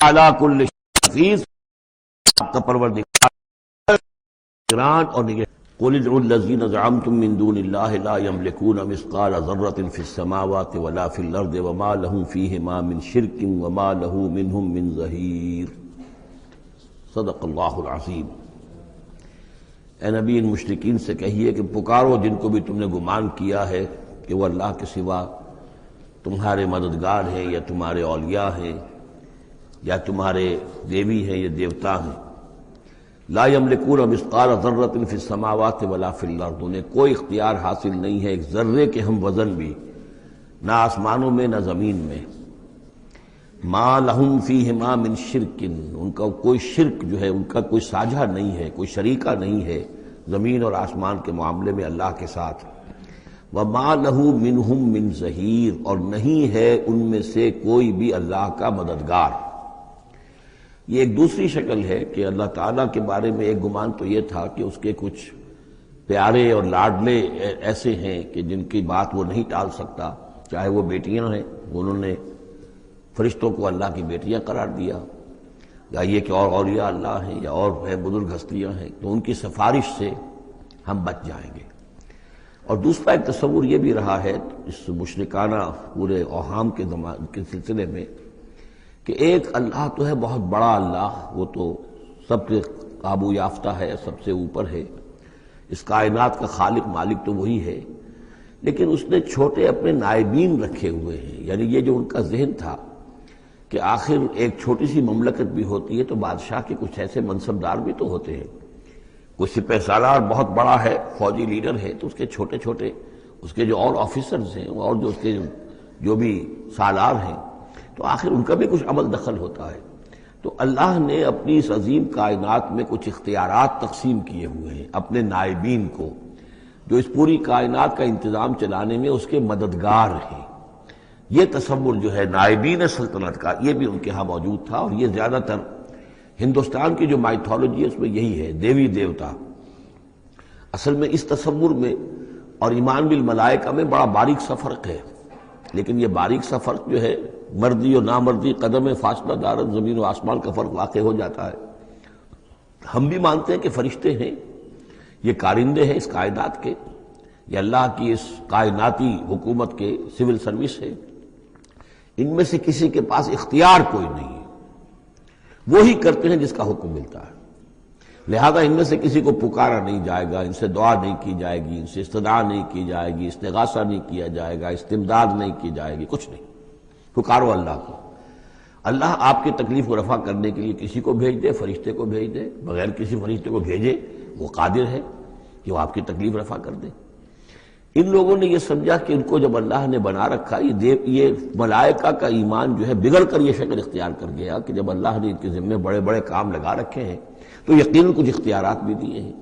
علی کل حفیظ، آپ کا پروردگار گران اور نگہبان۔ قل ادعوا الذین زعمتم من دون اللہ لا یملکون مثقال ذرۃ فی السماوات ولا فی الارض وما لهم فیہما من شرک وما له منہم من ظہیر۔ صدق اللہ العظیم۔ اے نبی، ان مشرکین سے کہیے کہ پکارو جن کو بھی تم نے گمان کیا ہے کہ وہ اللہ کے سوا تمہارے مددگار ہیں یا تمہارے اولیاء ہیں یا تمہارے دیوی ہیں یا دیوتا ہیں۔ لا یملکون مثقال ذرۃ فی السماوات ولا فی الارض، انہیں کوئی اختیار حاصل نہیں ہے ایک ذرے کے ہم وزن بھی، نہ آسمانوں میں نہ زمین میں۔ ما لہم فیہما من شرک، ان کا کوئی شرک جو ہے، ان کا کوئی ساجھا نہیں ہے، کوئی شریکہ نہیں ہے زمین اور آسمان کے معاملے میں اللہ کے ساتھ۔ وما لہ منہم من ظہیر، اور نہیں ہے ان میں سے کوئی بھی اللہ کا مددگار۔ یہ ایک دوسری شکل ہے کہ اللہ تعالیٰ کے بارے میں ایک گمان تو یہ تھا کہ اس کے کچھ پیارے اور لاڈلے ایسے ہیں کہ جن کی بات وہ نہیں ٹال سکتا، چاہے وہ بیٹیاں ہیں، انہوں نے فرشتوں کو اللہ کی بیٹیاں قرار دیا، یا یہ کہ اور اولیاء اللہ ہیں یا اور بزرگ ہستیاں ہیں، تو ان کی سفارش سے ہم بچ جائیں گے۔ اور دوسرا ایک تصور یہ بھی رہا ہے اس مشرکانہ پورے اوہام کے سلسلے میں کہ ایک اللہ تو ہے بہت بڑا اللہ، وہ تو سب کے قابو یافتہ ہے، سب سے اوپر ہے، اس کائنات کا خالق مالک تو وہی ہے، لیکن اس نے چھوٹے اپنے نائبین رکھے ہوئے ہیں۔ یعنی یہ جو ان کا ذہن تھا کہ آخر ایک چھوٹی سی مملکت بھی ہوتی ہے تو بادشاہ کے کچھ ایسے منصبدار بھی تو ہوتے ہیں کوئی سپہ سالار بہت بڑا ہے، فوجی لیڈر ہے، تو اس کے چھوٹے چھوٹے اس کے جو اور آفیسرز ہیں اور جو اس کے جو بھی سالار ہیں، تو آخر ان کا بھی کچھ عمل دخل ہوتا ہے۔ تو اللہ نے اپنی اس عظیم کائنات میں کچھ اختیارات تقسیم کیے ہوئے ہیں اپنے نائبین کو، جو اس پوری کائنات کا انتظام چلانے میں اس کے مددگار ہیں۔ یہ تصور جو ہے نائبین سلطنت کا، یہ بھی ان کے ہاں موجود تھا، اور یہ زیادہ تر ہندوستان کی جو مائتھولوجی ہے اس میں یہی ہے، دیوی دیوتا۔ اصل میں اس تصور میں اور ایمان بالملائکہ میں بڑا باریک سا فرق ہے، لیکن یہ باریک سا فرق جو ہے مردی اور نامردی، قدم فاصلہ دارت زمین و آسمان کا فرق واقع ہو جاتا ہے۔ ہم بھی مانتے ہیں کہ فرشتے ہیں، یہ کارندے ہیں اس کائنات کے، یہ اللہ کی اس کائناتی حکومت کے سول سروس ہے، ان میں سے کسی کے پاس اختیار کوئی نہیں ہے، وہی کرتے ہیں جس کا حکم ملتا ہے، لہذا ان میں سے کسی کو پکارا نہیں جائے گا، ان سے دعا نہیں کی جائے گی، ان سے استدعا نہیں کی جائے گی، استغاثہ نہیں کیا جائے گا، استمداد نہیں کی جائے گی، کچھ نہیں۔ پکارو اللہ کو، اللہ آپ کی تکلیف کو رفع کرنے کے لیے کسی کو بھیج دے، فرشتے کو بھیج دے، بغیر کسی فرشتے کو بھیجے وہ قادر ہے کہ وہ آپ کی تکلیف رفع کر دے۔ ان لوگوں نے یہ سمجھا کہ ان کو جب اللہ نے بنا رکھا، یہ ملائکہ کا ایمان جو ہے بگڑ کر یہ شکل اختیار کر گیا کہ جب اللہ نے ان کے ذمے بڑے بڑے کام لگا رکھے ہیں تو یقیناً کچھ اختیارات بھی دیے ہیں،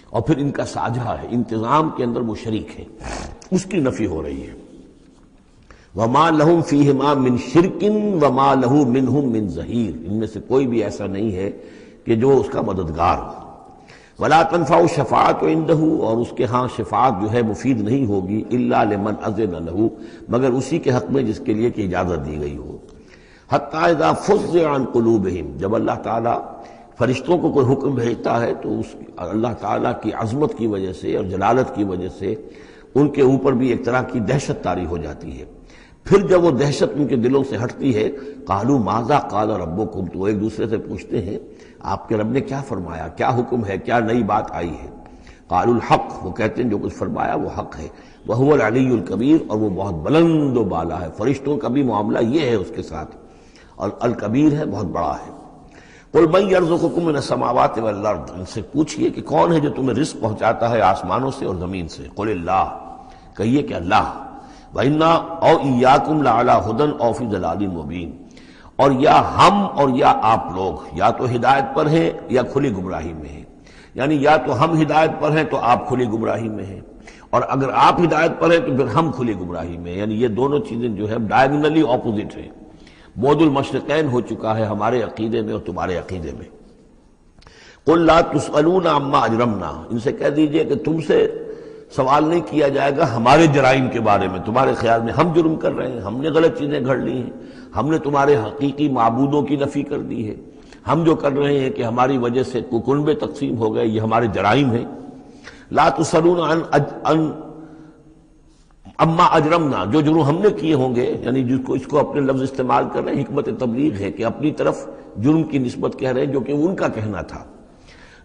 اور پھر ان کا ساجھا ہے، انتظام کے اندر وہ شریک ہے، اس کی نفی ہو رہی ہے۔ وَمَا لَهُمْ فِيهِمَا مِنْ شِرْكٍ وَمَا لَهُ مِنْهُمْ مِنْ ظَهِيرٍ، ان میں سے کوئی بھی ایسا نہیں ہے کہ جو اس کا مددگار ہو۔ وَلَا تَنْفَعُ الشَّفَاعَةُ عِنْدَهُ، اور اس کے ہاں شفاعت جو ہے مفید نہیں ہوگی، إِلَّا لِمَنْ أَذِنَ لَهُ، مگر اسی کے حق میں جس کے لیے کہ اجازت دی گئی ہو۔ حَتَّى إِذَا فُزِّعَ عَنْ قُلُوبِهِمْ، جب اللہ تعالیٰ فرشتوں کو کوئی حکم بھیجتا ہے تو اس اللہ تعالیٰ کی عظمت کی وجہ سے اور جلالت کی وجہ سے ان کے اوپر بھی ایک طرح کی دہشت طاری ہو جاتی ہے۔ پھر جب وہ دہشت ان کے دلوں سے ہٹتی ہے، قالوا ماذا قال ربکم، تو ایک دوسرے سے پوچھتے ہیں آپ کے رب نے کیا فرمایا، کیا حکم ہے، کیا نئی بات آئی ہے۔ قالوا الحق، وہ کہتے ہیں جو کچھ فرمایا وہ حق ہے، وہو العلی الکبیر، اور وہ بہت بلند و بالا ہے، فرشتوں کا بھی معاملہ یہ ہے اس کے ساتھ، اور الکبیر ہے، بہت بڑا ہے۔ قل من یرزقکم من السماوات والارض، ان سے پوچھئے کہ کون ہے جو تمہیں رزق پہنچاتا ہے آسمانوں سے اور زمین سے۔ قل اللہ، کہیے کہ اللہ۔ وَإِنَّا أَوْ إِيَّاكُمْ لَعَلَىٰ هُدًى أَوْ فِي ضَلَالٍ مُّبِينٍ، اور یا ہم اور یا آپ لوگ یا تو ہدایت پر ہیں یا کھلی گمراہی میں ہیں، یعنی یا تو ہم ہدایت پر ہیں تو آپ کھلی گمراہی میں ہیں، اور اگر آپ ہدایت پر ہیں تو پھر ہم کھلی گمراہی میں ہیں، یعنی یہ دونوں چیزیں جو ہے ڈائیگنلی اپوزٹ ہیں، بعد المشرقین ہو چکا ہے ہمارے عقیدے میں اور تمہارے عقیدے میں۔ قل لا تسألون عما اجرمنا، ان سے کہہ دیجئے کہ تم سے سوال نہیں کیا جائے گا ہمارے جرائم کے بارے میں، تمہارے خیال میں ہم جرم کر رہے ہیں، ہم نے غلط چیزیں گھڑ لی ہیں، ہم نے تمہارے حقیقی معبودوں کی نفی کر دی ہے، ہم جو کر رہے ہیں کہ ہماری وجہ سے کنبے تقسیم ہو گئے، یہ ہمارے جرائم ہیں۔ لا تسألون عن اما اجرمنا، جو جرم ہم نے کیے ہوں گے، یعنی جس کو اس کو اپنے لفظ استعمال کر رہے ہیں، حکمت تبلیغ ہے کہ اپنی طرف جرم کی نسبت کہہ رہے ہیں جو کہ ان کا کہنا تھا۔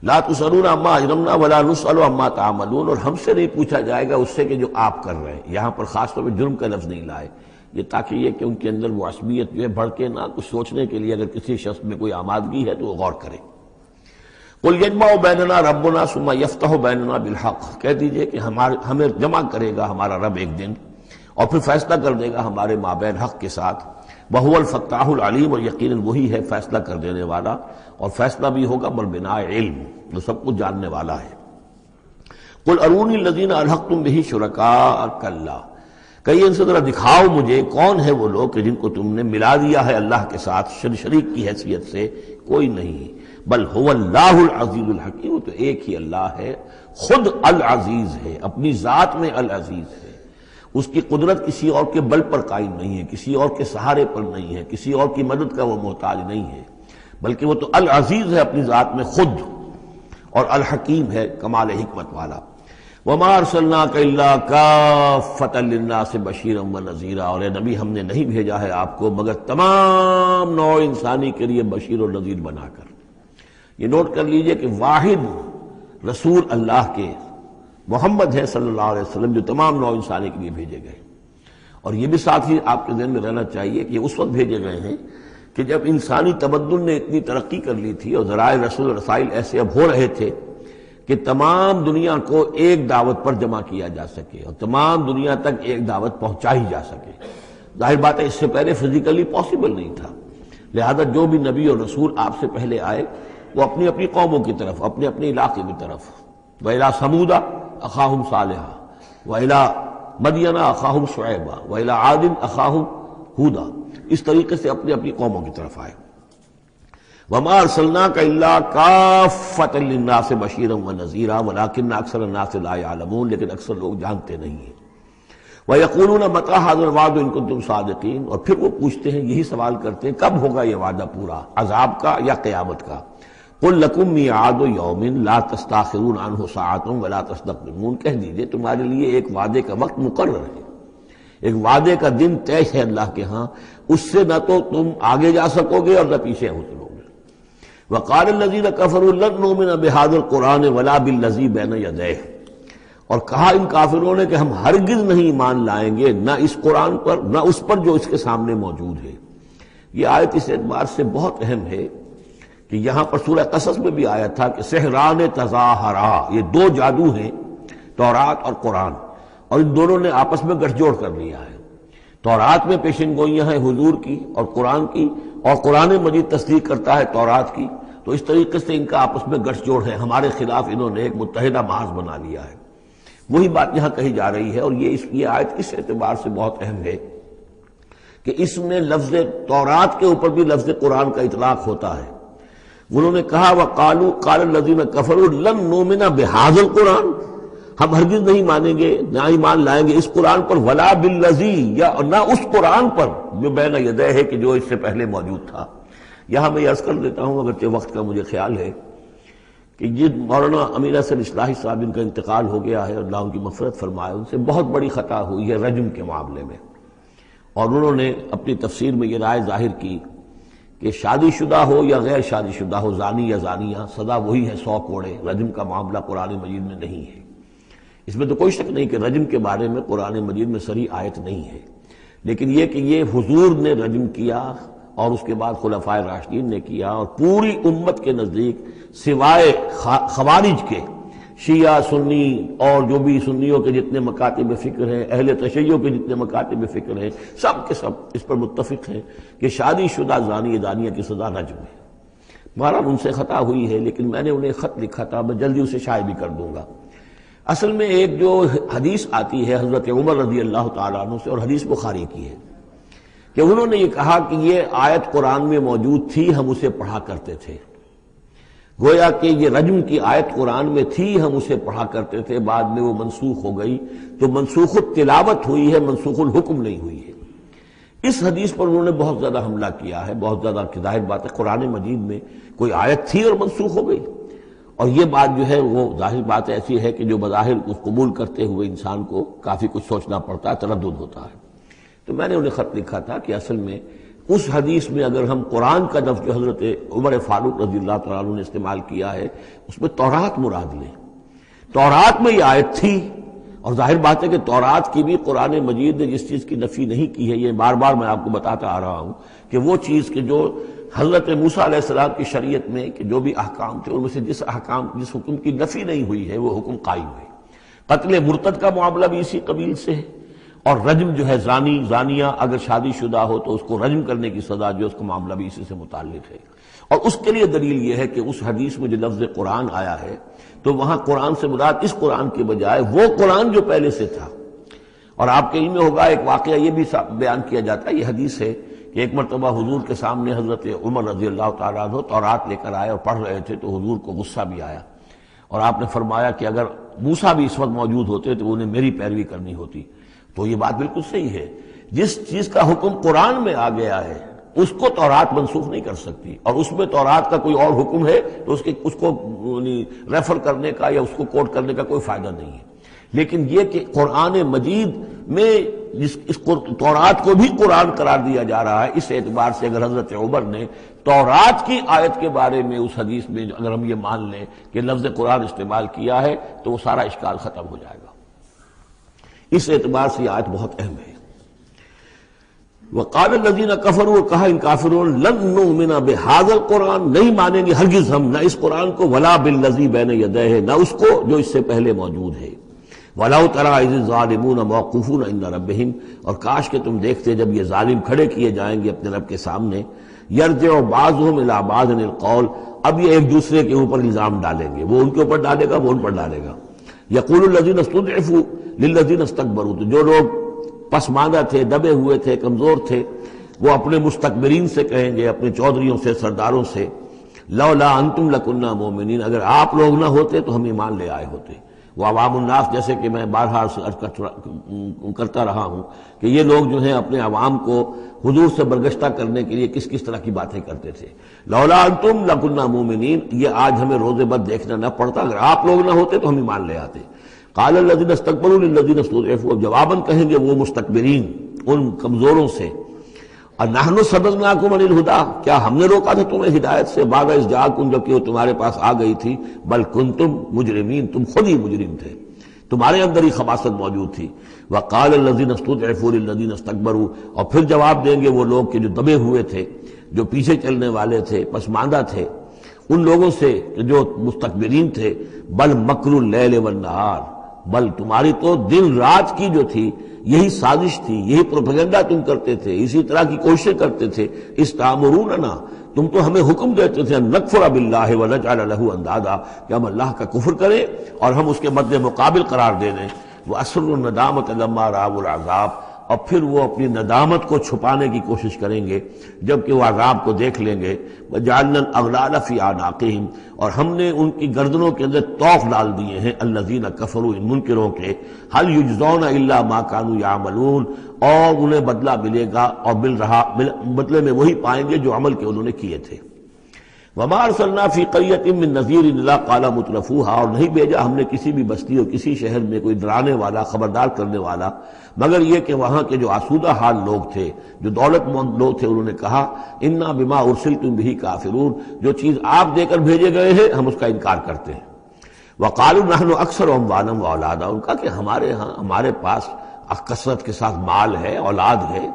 لا تسألون عما اجرمنا ولا نسأل عما تعملون، اور ہم سے نہیں پوچھا جائے گا اس سے کہ جو آپ کر رہے ہیں۔ یہاں پر خاص طور پہ جرم کا لفظ نہیں لائے، یہ تاکہ یہ کہ ان کے اندر وہ عصبیت جو ہے بڑھ کے نہ، کچھ سوچنے کے لیے اگر کسی شخص میں کوئی آمادگی ہے تو وہ غور کرے۔ قل یجمع بیننا ربنا ثم یفتح بیننا بالحق، کہہ دیجئے کہ ہمیں جمع کرے گا ہمارا رب ایک دن اور پھر فیصلہ کر دے گا ہمارے مابین حق کے ساتھ۔ وہو الفتاح العلیم، اور یقیناً وہی ہے فیصلہ کر دینے والا، اور فیصلہ بھی ہوگا بالبناء علم، جو سب کچھ جاننے والا ہے۔ قل ارونی الذین الحقتم بہ شرکاء کلا، کہیے ان سے ذرا دکھاؤ مجھے کون ہے وہ لوگ کہ جن کو تم نے ملا دیا ہے اللہ کے ساتھ شریک کی حیثیت سے، کوئی نہیں۔ بل هو اللہ العزیز الحکیم، تو ایک ہی اللہ ہے، خود العزیز ہے، اپنی ذات میں العزیز ہے، اس کی قدرت کسی اور کے بل پر قائم نہیں ہے، کسی اور کے سہارے پر نہیں ہے، کسی اور کی مدد کا وہ محتاج نہیں ہے، بلکہ وہ تو العزیز ہے اپنی ذات میں خود، اور الحکیم ہے کمال حکمت والا۔ وَمَا أَرْسَلْنَاكَ إِلَّا كَافَّةً لِلنَّاسِ بَشِيرًا وَنَذِيرًا، اور اے نبی ہم نے نہیں بھیجا ہے آپ کو مگر تمام نوع انسانی کے لیے بشیر اور نذیر بنا کر۔ یہ نوٹ کر لیجئے کہ واحد رسول اللہ کے محمد ہے صلی اللہ علیہ وسلم جو تمام نوع انسانی کے لیے بھیجے گئے، اور یہ بھی ساتھ ہی آپ کے ذہن میں رہنا چاہیے کہ یہ اس وقت بھیجے گئے ہیں کہ جب انسانی تمدن نے اتنی ترقی کر لی تھی اور ذرائع رسول رسائل ایسے اب ہو رہے تھے کہ تمام دنیا کو ایک دعوت پر جمع کیا جا سکے اور تمام دنیا تک ایک دعوت پہنچائی جا سکے۔ ظاہر بات ہے اس سے پہلے فزیکلی پاسبل نہیں تھا، لہذا جو بھی نبی اور رسول آپ سے پہلے آئے وہ اپنی اپنی قوموں کی طرف، اپنے اپنے علاقے کی طرف، وَإِلَىٰ ثَمُودَ أَخَاهُمْ صَالِحًا وَإِلَىٰ مَدْيَنَ أَخَاهُمْ شُعَيْبًا وَإِلَىٰ عَادٍ أَخَاهُمْ هُودًا، اس طریقے سے اپنی اپنی قوموں کی طرف آئے۔ وَمَا أَرْسَلْنَاكَ إِلَّا كَافَّةً لِلنَّاسِ بَشِيرًا وَنَذِيرًا وَلَٰكِنَّ أَكْثَرَ النَّاسِ لَا يَعْلَمُونَ، لیکن اکثر لوگ جانتے نہیں ہیں۔ وَيَقُولُونَ مَتَىٰ هَٰذَا الْوَعْدُ إِن كُنتُمْ صَادِقِينَ، اور پھر وہ پوچھتے ہیں، یہی سوال کرتے ہیں، کب ہوگا یہ وعدہ پورا، عذاب کا یا قیامت کا؟ قُل لَكُم مِّيعَادُ يَوْمٍ لَا تَسْتَأْخِرُونَ عَنْهُ سَاعَةٌ وَلَا تَسْتَقْدِمُونَ، کہہ دیجئے تمہارے لیے ایک وعدے کا وقت مقرر ہے، ایک وعدے کا دن طے ہے اللہ کے ہاں، اس سے نہ تو تم آگے جا سکو گے اور نہ پیچھے ہو سکو گے۔ وَقَالَ الَّذِينَ كَفَرُوا لَن نُّؤْمِنَ بِهَٰذَا الْقُرْآنِ وَلَا بِالَّذِي بَيْنَ يَدَيْهِ، اور کہا ان کافروں نے کہ ہم ہرگز نہیں ایمان لائیں گے نہ اس قرآن پر نہ اس پر جو اس کے سامنے موجود ہے۔ یہ آیت اس اعتبار سے بہت اہم ہے کہ یہاں پر سورہ قصص میں بھی آیا تھا کہ سحران تظاہرا، یہ دو جادو ہیں، تورات اور قرآن، اور ان دونوں نے آپس میں گٹھ جوڑ کر لیا ہے۔ تورات میں پیشن گوئیاں ہیں حضور کی اور قرآن کی، اور قرآن مجید تصدیق کرتا ہے تورات کی، تو اس طریقے سے ان کا آپس میں گٹھ جوڑ ہے، ہمارے خلاف انہوں نے ایک متحدہ محاذ بنا لیا ہے۔ وہی بات یہاں کہی جا رہی ہے، اور یہ آیت اس اعتبار سے بہت اہم ہے کہ اس میں لفظ تورات کے اوپر بھی لفظ قرآن کا اطلاق ہوتا ہے۔ انہوں نے کہا وَقَالُوا قَالَ الَّذِينَ كَفَرُوا لَن نُّؤْمِنَ بِهَٰذَا الْقُرْآنِ، ہم ہرگز نہیں مانیں گے نہ ایمان لائیں گے اس قرآن پر، وَلَا بِالَّذِي، یا نہ اس قرآن پر جو بین یدیہ ہے کہ جو اس سے پہلے موجود تھا۔ یہاں میں یہ عرض کر دیتا ہوں اگرچہ وقت کا مجھے خیال ہے کہ یہ مولانا امیر حسن اصلاحی صاحب ان کا انتقال ہو گیا ہے، اللہ ان کی مغفرت فرمائے، ان سے بہت بڑی خطا ہوئی ہے رجم کے معاملے میں، اور انہوں نے اپنی تفسیر میں یہ رائے ظاہر کی کہ شادی شدہ ہو یا غیر شادی شدہ ہو، زانی یا زانیہ، سزا وہی ہے 100 کوڑے۔ رجم کا معاملہ قرآن مجید میں نہیں ہے، اس میں تو کوئی شک نہیں کہ رجم کے بارے میں قرآن مجید میں صریح آیت نہیں ہے، لیکن یہ کہ یہ حضور نے رجم کیا اور اس کے بعد خلفائے راشدین نے کیا، اور پوری امت کے نزدیک سوائے خوارج کے، شیعہ سنی اور جو بھی سنیوں کے جتنے مکاتب فکر ہیں، اہل تشیع کے جتنے مکاتب فکر ہیں، سب کے سب اس پر متفق ہیں کہ شادی شدہ زانی دانیہ کی سزا رجم ہے۔ بہرحال ان سے خطا ہوئی ہے، لیکن میں نے انہیں خط لکھا تھا، میں جلدی اسے شائع بھی کر دوں گا۔ اصل میں ایک جو حدیث آتی ہے حضرت عمر رضی اللہ تعالیٰ عنہ سے، اور حدیث بخاری کی ہے، کہ انہوں نے یہ کہا کہ یہ آیت قرآن میں موجود تھی، ہم اسے پڑھا کرتے تھے۔ گویا کہ یہ رجم کی آیت قرآن میں تھی، ہم اسے پڑھا کرتے تھے، بعد میں وہ منسوخ ہو گئی، تو منسوخ التلاوت ہوئی ہے، منسوخ الحکم نہیں ہوئی ہے۔ اس حدیث پر انہوں نے بہت زیادہ حملہ کیا ہے، بہت زیادہ، کہ ظاہر بات ہے قرآن مجید میں کوئی آیت تھی اور منسوخ ہو گئی، اور یہ بات جو ہے وہ ظاہر بات ایسی ہے کہ جو بظاہر اس قبول کرتے ہوئے انسان کو کافی کچھ سوچنا پڑتا ہے، تردد ہوتا ہے۔ تو میں نے انہیں خط لکھا تھا کہ اصل میں اس حدیث میں اگر ہم قرآن کا لفظ جو حضرت عمر فاروق رضی اللہ تعالیٰ عنہ نے استعمال کیا ہے، اس میں تورات مراد لیں، تورات میں یہ آیت تھی، اور ظاہر بات ہے کہ تورات کی بھی قرآن مجید نے جس چیز کی نفی نہیں کی ہے، یہ بار بار میں آپ کو بتاتا آ رہا ہوں کہ وہ چیز کہ جو حضرت موسیٰ علیہ السلام کی شریعت میں کہ جو بھی احکام تھے ان میں سے جس حکم کی نفی نہیں ہوئی ہے وہ حکم قائم ہے۔ قتل مرتد کا معاملہ بھی اسی قبیل سے ہے، اور رجم جو ہے زانی زانیہ اگر شادی شدہ ہو تو اس کو رجم کرنے کی سزا جو اس کا معاملہ بھی اسی سے متعلق ہے۔ اور اس کے لیے دلیل یہ ہے کہ اس حدیث میں جو لفظ قرآن آیا ہے تو وہاں قرآن سے مراد اس قرآن کے بجائے وہ قرآن جو پہلے سے تھا۔ اور آپ کے علم میں ہوگا ایک واقعہ یہ بھی بیان کیا جاتا ہے، یہ حدیث ہے کہ ایک مرتبہ حضور کے سامنے حضرت عمر رضی اللہ تعالیٰ عنہ تورات لے کر آئے اور پڑھ رہے تھے، تو حضور کو غصہ بھی آیا، اور آپ نے فرمایا کہ اگر موسیٰ بھی اس وقت موجود ہوتے تو انہیں میری پیروی کرنی ہوتی۔ تو یہ بات بالکل صحیح ہے، جس چیز کا حکم قرآن میں آ گیا ہے اس کو تورات منسوخ نہیں کر سکتی، اور اس میں تورات کا کوئی اور حکم ہے تو اس کو ریفر کرنے کا یا اس کو کوٹ کرنے کا کوئی فائدہ نہیں ہے۔ لیکن یہ کہ قرآن مجید میں اس تورات کو بھی قرآن قرار دیا جا رہا ہے، اس اعتبار سے اگر حضرت عمر نے تورات کی آیت کے بارے میں اس حدیث میں اگر ہم یہ مان لیں کہ لفظ قرآن استعمال کیا ہے تو وہ سارا اشکال ختم ہو جائے گا۔ اس اعتبار سے یہ آیت بہت اہم ہے۔ وقال الذین کفروا، کہا ان کافروں نے، لن نؤمن بہذا القرآن، نہیں مانیں گے ہرگز ہم نہ اس قرآن کو، ولا بالذی بین یدیہ، نہ اس کو جو اس سے پہلے موجود ہے، وَلَوْ تَرَىٰ إِذِ الظَّالِمُونَ مَوْقُوفُونَ عِندَ رَبِّهِمْ، اور کاش کہ تم دیکھتے جب یہ ظالم کھڑے کیے جائیں گے اپنے رب کے سامنے، يَرْجِعُ بَعْضُهُمْ إِلَىٰ بَعْضٍ الْقَوْلَ، اب یہ ایک دوسرے کے اوپر الزام ڈالیں گے، وہ ان کے اوپر ڈالے گا، وہ ان پر ڈالے گا۔ يَقُولُ الَّذِينَ اسْتُضْعِفُوا لِلَّذِينَ اسْتَكْبَرُوا، تو جو لوگ پسماندہ تھے، دبے ہوئے تھے، کمزور تھے، وہ اپنے مستکبرین سے کہیں گے، اپنے چودھریوں سے، سرداروں سے، لولا انتم لکنا مومنین، اگر آپ لوگ نہ ہوتے تو ہم ایمان لے آئے ہوتے۔ وہ عوام الناس، جیسے کہ میں بارہا کرتا رہا ہوں کہ یہ لوگ جو ہیں اپنے عوام کو حضور سے برگشتہ کرنے کے لیے کس کس طرح کی باتیں کرتے تھے۔ لولا انتم لکنا مومنین، یہ آج ہمیں روز بد دیکھنا نہ پڑتا، اگر آپ لوگ نہ ہوتے تو ہم ایمان لے آتے۔ قال الذین استکبروا للذین استضعفوا، جواباً کہیں گے وہ مستکبرین ان کمزوروں سے، نحن صددناکم عن الہدی، کیا ہم نے روکا تھا تمہیں ہدایت سے، بعد اذ جاءکم، جبکہ وہ تمہارے پاس آ گئی تھی، بل کنتم مجرمین، تم خود ہی مجرم تھے، تمہارے اندر ہی خباثت موجود تھی۔ وقال الذین استضعفوا للذین استکبروا، اور پھر جواب دیں گے وہ لوگ کہ جو دبے ہوئے تھے، جو پیچھے چلنے والے تھے، پسماندہ تھے، ان لوگوں سے کہ جو مستکبرین تھے، بل مکر اللیل والنہار، بل تمہاری تو دن رات کی جو تھی یہی سازش تھی، یہی پروپیگنڈا تم کرتے تھے، اسی طرح کی کوششیں کرتے تھے، استعمروننا، تم تو ہمیں حکم دیتے تھے، ان نکفر باللہ ونجعل لہ اندادا، کہ ہم اللہ کا کفر کریں اور ہم اس کے مد مقابل قرار دے دیں۔ واسروا الندامۃ لما رأوا العذاب، اور پھر وہ اپنی ندامت کو چھپانے کی کوشش کریں گے جبکہ وہ عذاب کو دیکھ لیں گے۔ وجعلنا الاغلال فی اعناقہم، اور ہم نے ان کی گردنوں کے اندر طوق ڈال دیے ہیں، الذین کفروا، ان منکروں کے، هل یجزون الا ما كانوا یعملون، اور انہیں بدلہ ملے گا اور بدلے میں وہی پائیں گے جو عمل کے انہوں نے کیے تھے۔ وما ارسلنا فی قریۃ من نذیر الا قال مترفوها، اور نہیں بھیجا ہم نے کسی بھی بستی اور کسی شہر میں کوئی ڈرانے والا، خبردار کرنے والا، مگر یہ کہ وہاں کے جو آسودہ حال لوگ تھے، جو دولت مند لوگ تھے، انہوں نے کہا انا بما ارسلتم به کافرون، جو چیز آپ دے کر بھیجے گئے ہیں ہم اس کا انکار کرتے ہیں۔ وقالوا نحن اکثر اموالا واولادا، ان کا کہ ہمارے پاس کثرت کے ساتھ مال ہے، اولاد ہے۔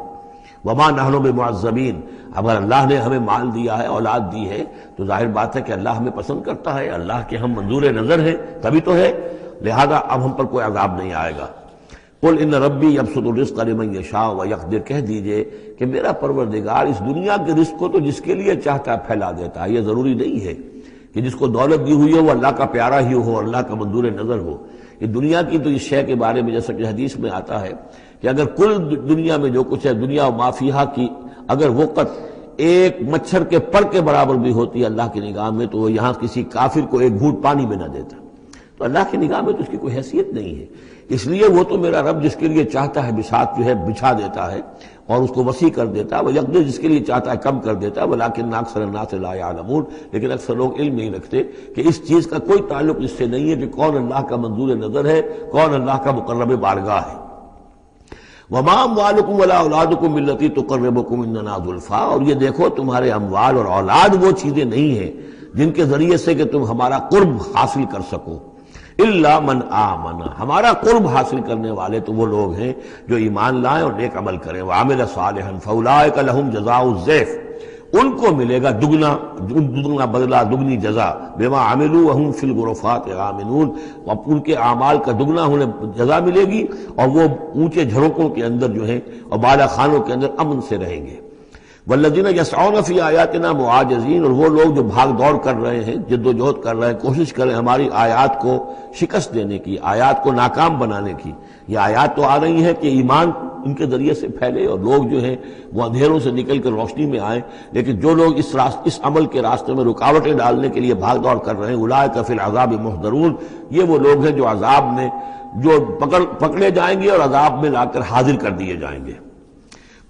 وما نحن بمعذبین، اگر اللہ نے ہمیں مال دیا ہے، اولاد دی ہے، تو ظاہر بات ہے کہ اللہ ہمیں پسند کرتا ہے، اللہ کے ہم منظور نظر ہیں، تبھی تو ہے، لہذا اب ہم پر کوئی عذاب نہیں آئے گا۔ قل ان ربی یبسط الرزق لمن یشاء ویقدر، کہہ دیجئے کہ میرا پروردگار اس دنیا کے رزق کو تو جس کے لیے چاہتا ہے پھیلا دیتا ہے، یہ ضروری نہیں ہے کہ جس کو دولت دی ہوئی ہو وہ اللہ کا پیارا ہی ہو، اللہ کا منظور نظر ہو۔ یہ دنیا کی تو اس شے کے بارے میں جیسا کہ حدیث میں آتا ہے کہ اگر کل دنیا میں جو کچھ ہے، دنیا و ما فیہا کی اگر وقت ایک مچھر کے پر کے برابر بھی ہوتی ہے اللہ کی نگاہ میں، تو وہ یہاں کسی کافر کو ایک گھونٹ پانی میں نہ دیتا، تو اللہ کی نگاہ میں تو اس کی کوئی حیثیت نہیں ہے۔ اس لیے وہ تو میرا رب جس کے لیے چاہتا ہے بساط جو ہے بچھا دیتا ہے اور اس کو وسیع کر دیتا ہے، وہ یقدر جس کے لیے چاہتا ہے کم کر دیتا ہے، ولیکن اکثر الناس لا یعلمون، لیکن اکثر لوگ علم نہیں رکھتے کہ اس چیز کا کوئی تعلق اس سے نہیں ہے کہ کون اللہ کا منظور نظر ہے، کون اللہ کا مقرب بارگاہ ہے۔ وما اموالکم ولا اولادکم بالتی تقربکم عندنا زلفیٰ، اور یہ دیکھو تمہارے اموال اور اولاد وہ چیزیں نہیں ہیں جن کے ذریعے سے کہ تم ہمارا قرب حاصل کر سکو، الا من آمن، ہمارا قرب حاصل کرنے والے تو وہ لوگ ہیں جو ایمان لائیں اور نیک عمل کریں، وعمل صالحا فاولئک لهم جزاء الضعف، ان کو ملے گا دگنا بدلہ، دگنی جزا، بما عملوا وهم فی الغرفات آمنون، ان کے اعمال کا دگنا انہیں جزا ملے گی اور وہ اونچے جھروکوں کے اندر جو ہیں اور بالا خانوں کے اندر امن سے رہیں گے۔ والذین یسعون فی آیاتنا معاجزین، اور وہ لوگ جو بھاگ دوڑ کر رہے ہیں، جد و جہد کر رہے ہیں، کوشش کر رہے ہیں ہماری آیات کو شکست دینے کی، آیات کو ناکام بنانے کی۔ یہ آیات تو آ رہی ہیں کہ ایمان ان کے ذریعے سے پھیلے اور لوگ جو ہیں وہ اندھیروں سے نکل کر روشنی میں آئیں، لیکن جو لوگ اس عمل کے راستے میں رکاوٹیں ڈالنے کے لیے بھاگ دوڑ کر رہے ہیں، اولئک فی العذاب محضرون، یہ وہ لوگ ہیں جو عذاب میں جو پکڑے جائیں گے اور عذاب میں لا کر حاضر کر دیے جائیں گے۔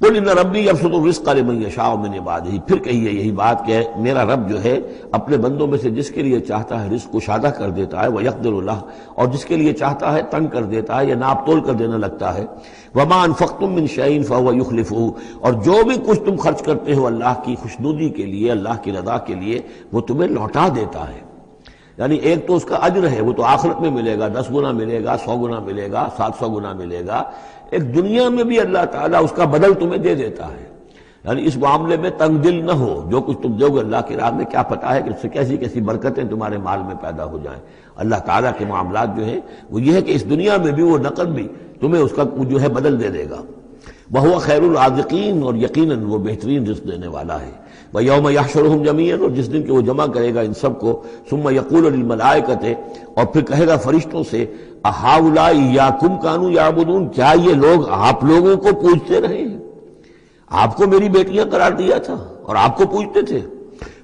قل ان ربی یبسط الرزق لمن یشاء من عبادہ، پھر کہیے یہی بات کہ میرا رب جو ہے اپنے بندوں میں سے جس کے لیے چاہتا ہے رزق کشادہ کر دیتا ہے، ویقدر لہ، اور جس کے لیے چاہتا ہے تنگ کر دیتا ہے یا ناپ تول کر دینے لگتا ہے۔ وما انفقتم من شیء فهو یخلفہ، اور جو بھی کچھ تم خرچ کرتے ہو اللہ کی خوشنودی کے لیے، اللہ کی رضا کے لیے، وہ تمہیں لوٹا دیتا ہے۔ یعنی ایک تو اس کا اجر ہے، وہ تو آخرت میں ملے گا، 10 گنا ملے گا، 100 گنا ملے گا، 700 گنا ملے گا، ایک دنیا میں بھی اللہ تعالیٰ اس کا بدل تمہیں دے دیتا ہے. یعنی اس معاملے میں تنگ دل نہ ہو، جو کچھ تم دو گے اللہ کی راہ میں کیا پتہ ہے کہ اس سے کیسی کیسی برکتیں تمہارے مال میں پیدا ہو جائیں. اللہ تعالیٰ کے معاملات جو ہیں وہ یہ ہے کہ اس دنیا میں بھی وہ نقد بھی تمہیں اس کا جو ہے بدل دے دے گا. وَهُوَ خَيْرُ الرَّازِقِينَ، اور یقیناً وہ بہترین رزق دینے والا ہے. وَيَوْمَ يَحْشُرُهُمْ جَمِيعًا، اور جس دن کہ وہ جمع کرے گا ان سب کو. ثُمَّ يَقُولُ لِلْمَلَائِكَةِ، اور پھر کہے گا فرشتوں سے، أَهَٰؤُلَاءِ إِيَّاكُمْ كَانُوا يَعْبُدُونَ، کیا یہ لوگ آپ لوگوں کو پوجتے رہے ہیں؟ آپ کو میری بیٹیاں قرار دیا تھا اور آپ کو پوجتے تھے.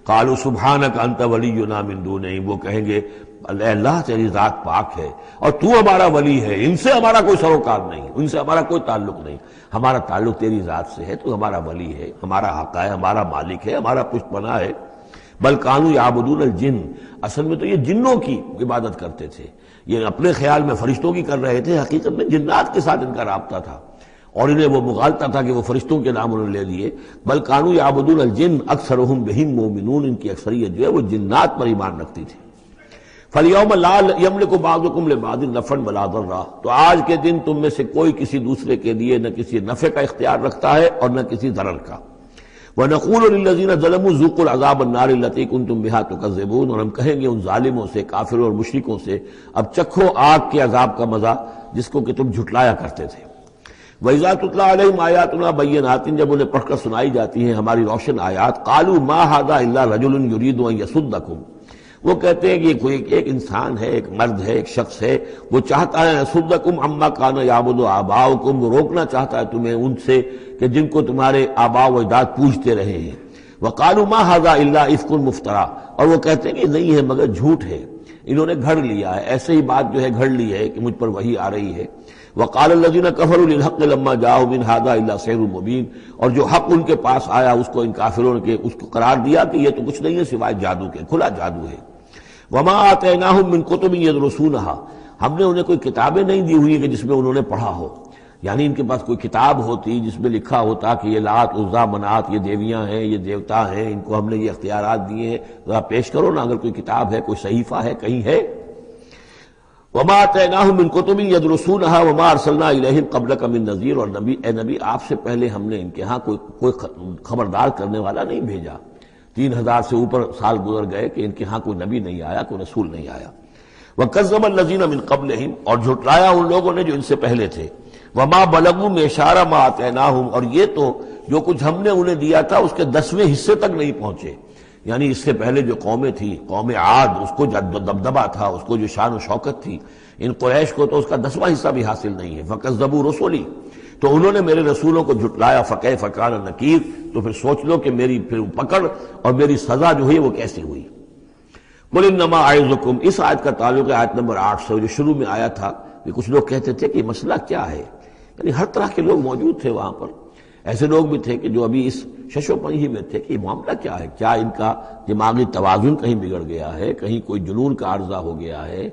قالوا سبحانک انت ولینا من دونہم، وہ کہیں گے اے اللہ تیری ذات پاک ہے اور تو ہمارا ولی ہے، ان سے ہمارا کوئی سروکار نہیں، ان سے ہمارا کوئی تعلق نہیں، ہمارا تعلق تیری ذات سے ہے، تو ہمارا ولی ہے، ہمارا آقا ہے، ہمارا مالک ہے، ہمارا پشت پناہ ہے. بل کانوا یعبدون الجن، اصل میں تو یہ جنوں کی عبادت کرتے تھے. یہ اپنے خیال میں فرشتوں کی کر رہے تھے، حقیقت میں جنات کے ساتھ ان کا رابطہ تھا اور انہیں وہ مغالطہ تھا کہ وہ فرشتوں کے نام انہوں نے لے لیے. بل کانوا یعبدون الجن اکثرهم بهم مومنون، ان کی اکثریت جو ہے وہ جنات پر ایمان رکھتی تھی. فَالْيَوْمَ لَا يَمْلِكُ بَعْضُكُمْ لِبَعْضٍ نَفْعًا وَلَا ضَرًّا، تو آج کے دن تم میں سے کوئی کسی دوسرے کے لیے نہ کسی نفع کا اختیار رکھتا ہے اور نہ کسی ضرر کا. وَنَقُولُ لِلَّذِينَ ظَلَمُوا ذُوقُوا الْعَذَابَ النَّارِ الَّتِي كُنتُم بِهَا تُكَذِّبُونَ، اور ہم کہیں گے ان ظالموں سے، کافروں اور مشرکوں سے، اب چکھو آگ کے عذاب کا مزہ جس کو کہ تم جھٹلایا کرتے تھے. وَإِذَا تُتْلَىٰ عَلَيْهِمْ آيَاتُنَا بَيِّنَاتٍ، جب انہیں پڑھ کر سنائی جاتی ہیں ہماری روشن آیات، قَالُوا مَا هَٰذَا إِلَّا رَجُلٌ يُرِيدُ أَن يَصُدَّكُمْ، وہ کہتے ہیں کہ یہ کوئی ایک انسان ہے، ایک مرد ہے، ایک شخص ہے، وہ چاہتا ہے يَصُدَّكُمْ عَمَّا كَانَ يَعْبُدُ آبَاؤُكُمْ، وہ روکنا چاہتا ہے تمہیں ان سے کہ جن کو تمہارے آباء و اجداد پوجتے رہے ہیں. وَقَالُوا مَا هَٰذَا إِلَّا إِفْكٌ مُفْتَرًى، اور وہ کہتے ہیں کہ نہیں ہے مگر جھوٹ ہے، انہوں نے گھڑ لیا ہے، ایسے ہی بات جو ہے گھڑ لی ہے کہ مجھ پر وحی آ رہی ہے. وَقَالَ الَّذِينَ كَفَرُوا لِلْحَقِّ لَمَّا جَاءَهُمْ إِنْ هَٰذَا إِلَّا سِحْرٌ مُّبِينٌ، اور جو حق ان کے پاس آیا اس کو ان کافروں نے اس کو قرار دیا کہ یہ تو کچھ نہیں ہے سوائے جادو کے، کھلا جادو ہے. وَمَا آتَيْنَاهُم مِّن كُتُبٍ يَدْرُسُونَهَا، ہم نے انہیں کوئی کتابیں نہیں دی ہوئی کہ جس میں انہوں نے پڑھا ہو. یعنی ان کے پاس کوئی کتاب ہوتی جس میں لکھا ہوتا کہ یہ لات عزا منات یہ دیویاں ہیں، یہ دیوتا ہیں، ان کو ہم نے یہ اختیارات دیے ہیں، ذرا پیش کرو نا، اگر کوئی کتاب ہے، کوئی صحیفہ ہے، کہیں ہے. وَمَا آتَيْنَاهُم مِّن كُتُبٍ يَدْرُسُونَهَا وَمَا أَرْسَلْنَا إِلَيْهِمْ قَبْلَكَ مِن نَذِيرٍ، اور نبی اے نبی آپ سے پہلے ہم نے ان کے ہاں کوئی خبردار کرنے والا نہیں بھیجا. 3000 سے اوپر سال گزر گئے کہ ان کے ہاں کوئی نبی نہیں آیا، کوئی رسول نہیں آیا. وَكَذَّبَ الَّذِينَ مِن قَبْلِهِمْ، اور جھٹلایا ان لوگوں نے جو ان سے پہلے تھے. وَمَا بَلَغُوا مِعْشَارَ مَا آتَيْنَاهُمْ، اور یہ تو جو کچھ ہم نے انہیں دیا تھا اس کے 10ویں حصے تک نہیں پہنچے. یعنی اس سے پہلے جو قومیں تھی، قوم عاد، اس کو جو دبدبہ تھا، اس کو جو شان و شوکت تھی، ان قریش کو تو اس کا 10واں حصہ بھی حاصل نہیں ہے. فَكَذَّبُوا رُسُلِي، تو انہوں نے میرے رسولوں کو جھٹلایا. فَكَيْفَ كَانَ نَكِيرٌ، تو پھر سوچ لو کہ میری پھر پکڑ اور میری سزا جو ہے وہ کیسی ہوئی. قُلْ إِنَّمَا أَعِظُكُمْ، اس آیت کا تعلق ہے آیت نمبر 8 سے جو شروع میں آیا تھا کہ کچھ لوگ کہتے تھے کہ مسئلہ کیا ہے. یعنی ہر طرح کے لوگ موجود تھے وہاں پر. ایسے لوگ بھی تھے کہ جو ابھی اس شش و پنج میں تھے کہ یہ معاملہ کیا ہے، کیا ان کا دماغی توازن کہیں بگڑ گیا ہے، کہیں کوئی جنون کا عارضہ ہو گیا ہے،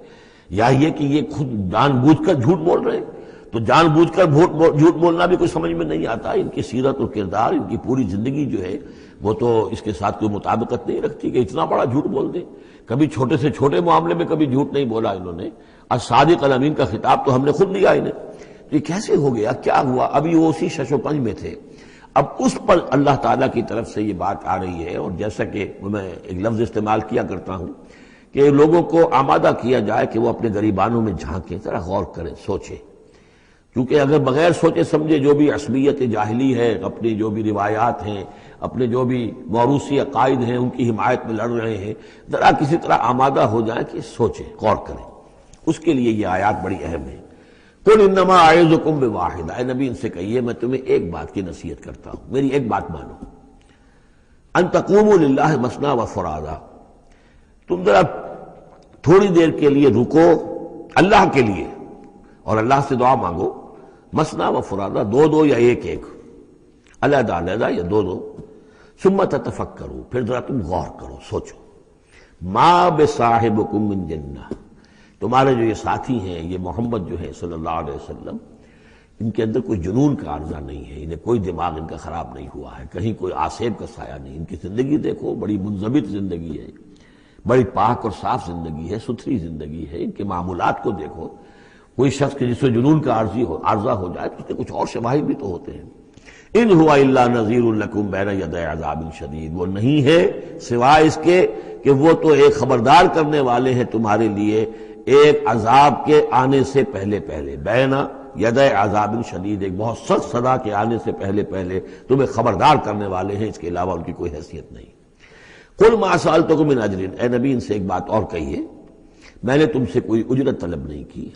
یا یہ کہ یہ خود جان بوجھ کر جھوٹ بول رہے ہیں. تو جان بوجھ کر جھوٹ بولنا بھی کوئی سمجھ میں نہیں آتا. ان کی سیرت اور کردار، ان کی پوری زندگی جو ہے وہ تو اس کے ساتھ کوئی مطابقت نہیں رکھتی کہ اتنا بڑا جھوٹ بول دیں. کبھی چھوٹے سے چھوٹے معاملے میں کبھی جھوٹ نہیں بولا انہوں نے. الصادق الامین کا خطاب تو ہم نے خود دیا انہیں. یہ کیسے ہو گیا، کیا ہوا؟ ابھی وہ اسی شش و پنج میں تھے. اب اس پر اللہ تعالیٰ کی طرف سے یہ بات آ رہی ہے. اور جیسا کہ میں ایک لفظ استعمال کیا کرتا ہوں کہ لوگوں کو آمادہ کیا جائے کہ وہ اپنے گریبانوں میں جھانکیں، ذرا غور کریں، سوچیں. کیونکہ اگر بغیر سوچے سمجھے جو بھی عصبیت جاہلی ہے، اپنی جو بھی روایات ہیں، اپنے جو بھی موروثی عقائد ہیں ان کی حمایت میں لڑ رہے ہیں، ذرا کسی طرح آمادہ ہو جائیں کہ سوچیں، غور کریں. اس کے لیے یہ آیات بڑی اہم ہیں. قُلْ إِنَّمَا أَعِظُكُمْ بِوَاحِدَةٍ، اے نبی ان سے کہیے میں تمہیں ایک بات کی نصیحت کرتا ہوں، میری ایک بات مانو. أَن تَقُومُوا لِلَّهِ مَثْنَىٰ وَفُرَادَىٰ، تم ذرا تھوڑی دیر کے لیے رکو اللہ کے لیے اور اللہ سے دعا مانگو. مثنیٰ وفرادیٰ، دو دو یا ایک ایک، علیحدہ علیحدہ یا دو دو. ثم تتفکروا، پھر ذرا تم غور کرو، سوچو. ما بصاحبکم من جنہ، تمہارے جو یہ ساتھی ہیں، یہ محمد جو ہے صلی اللہ علیہ وسلم، ان کے اندر کوئی جنون کا عارضہ نہیں ہے، انہیں کوئی دماغ ان کا خراب نہیں ہوا ہے، کہیں کوئی آسیب کا سایہ نہیں. ان کی زندگی دیکھو، بڑی منضبط زندگی ہے، بڑی پاک اور صاف زندگی ہے، ستھری زندگی ہے. ان کے معمولات کو دیکھو، کوئی شخص کے جس سے جنون کا عارضہ ہو جائے تو اس کے کچھ اور شواہد بھی تو ہوتے ہیں۔ ان ہوا الا نذیر لکم بین یدی عذاب شدید، وہ نہیں ہے سوائے اس کے کہ وہ تو ایک خبردار کرنے والے ہیں تمہارے لیے ایک عذاب کے آنے سے پہلے پہلے، بین یدی عذاب شدید، ایک بہت سخت سزا کے آنے سے پہلے پہلے تمہیں خبردار کرنے والے ہیں، اس کے علاوہ ان کی کوئی حیثیت نہیں۔ قل ما سألتکم من اجر، اے نبی ان سے ایک بات اور کہیے، میں نے تم سے کوئی اجرت طلب نہیں کی۔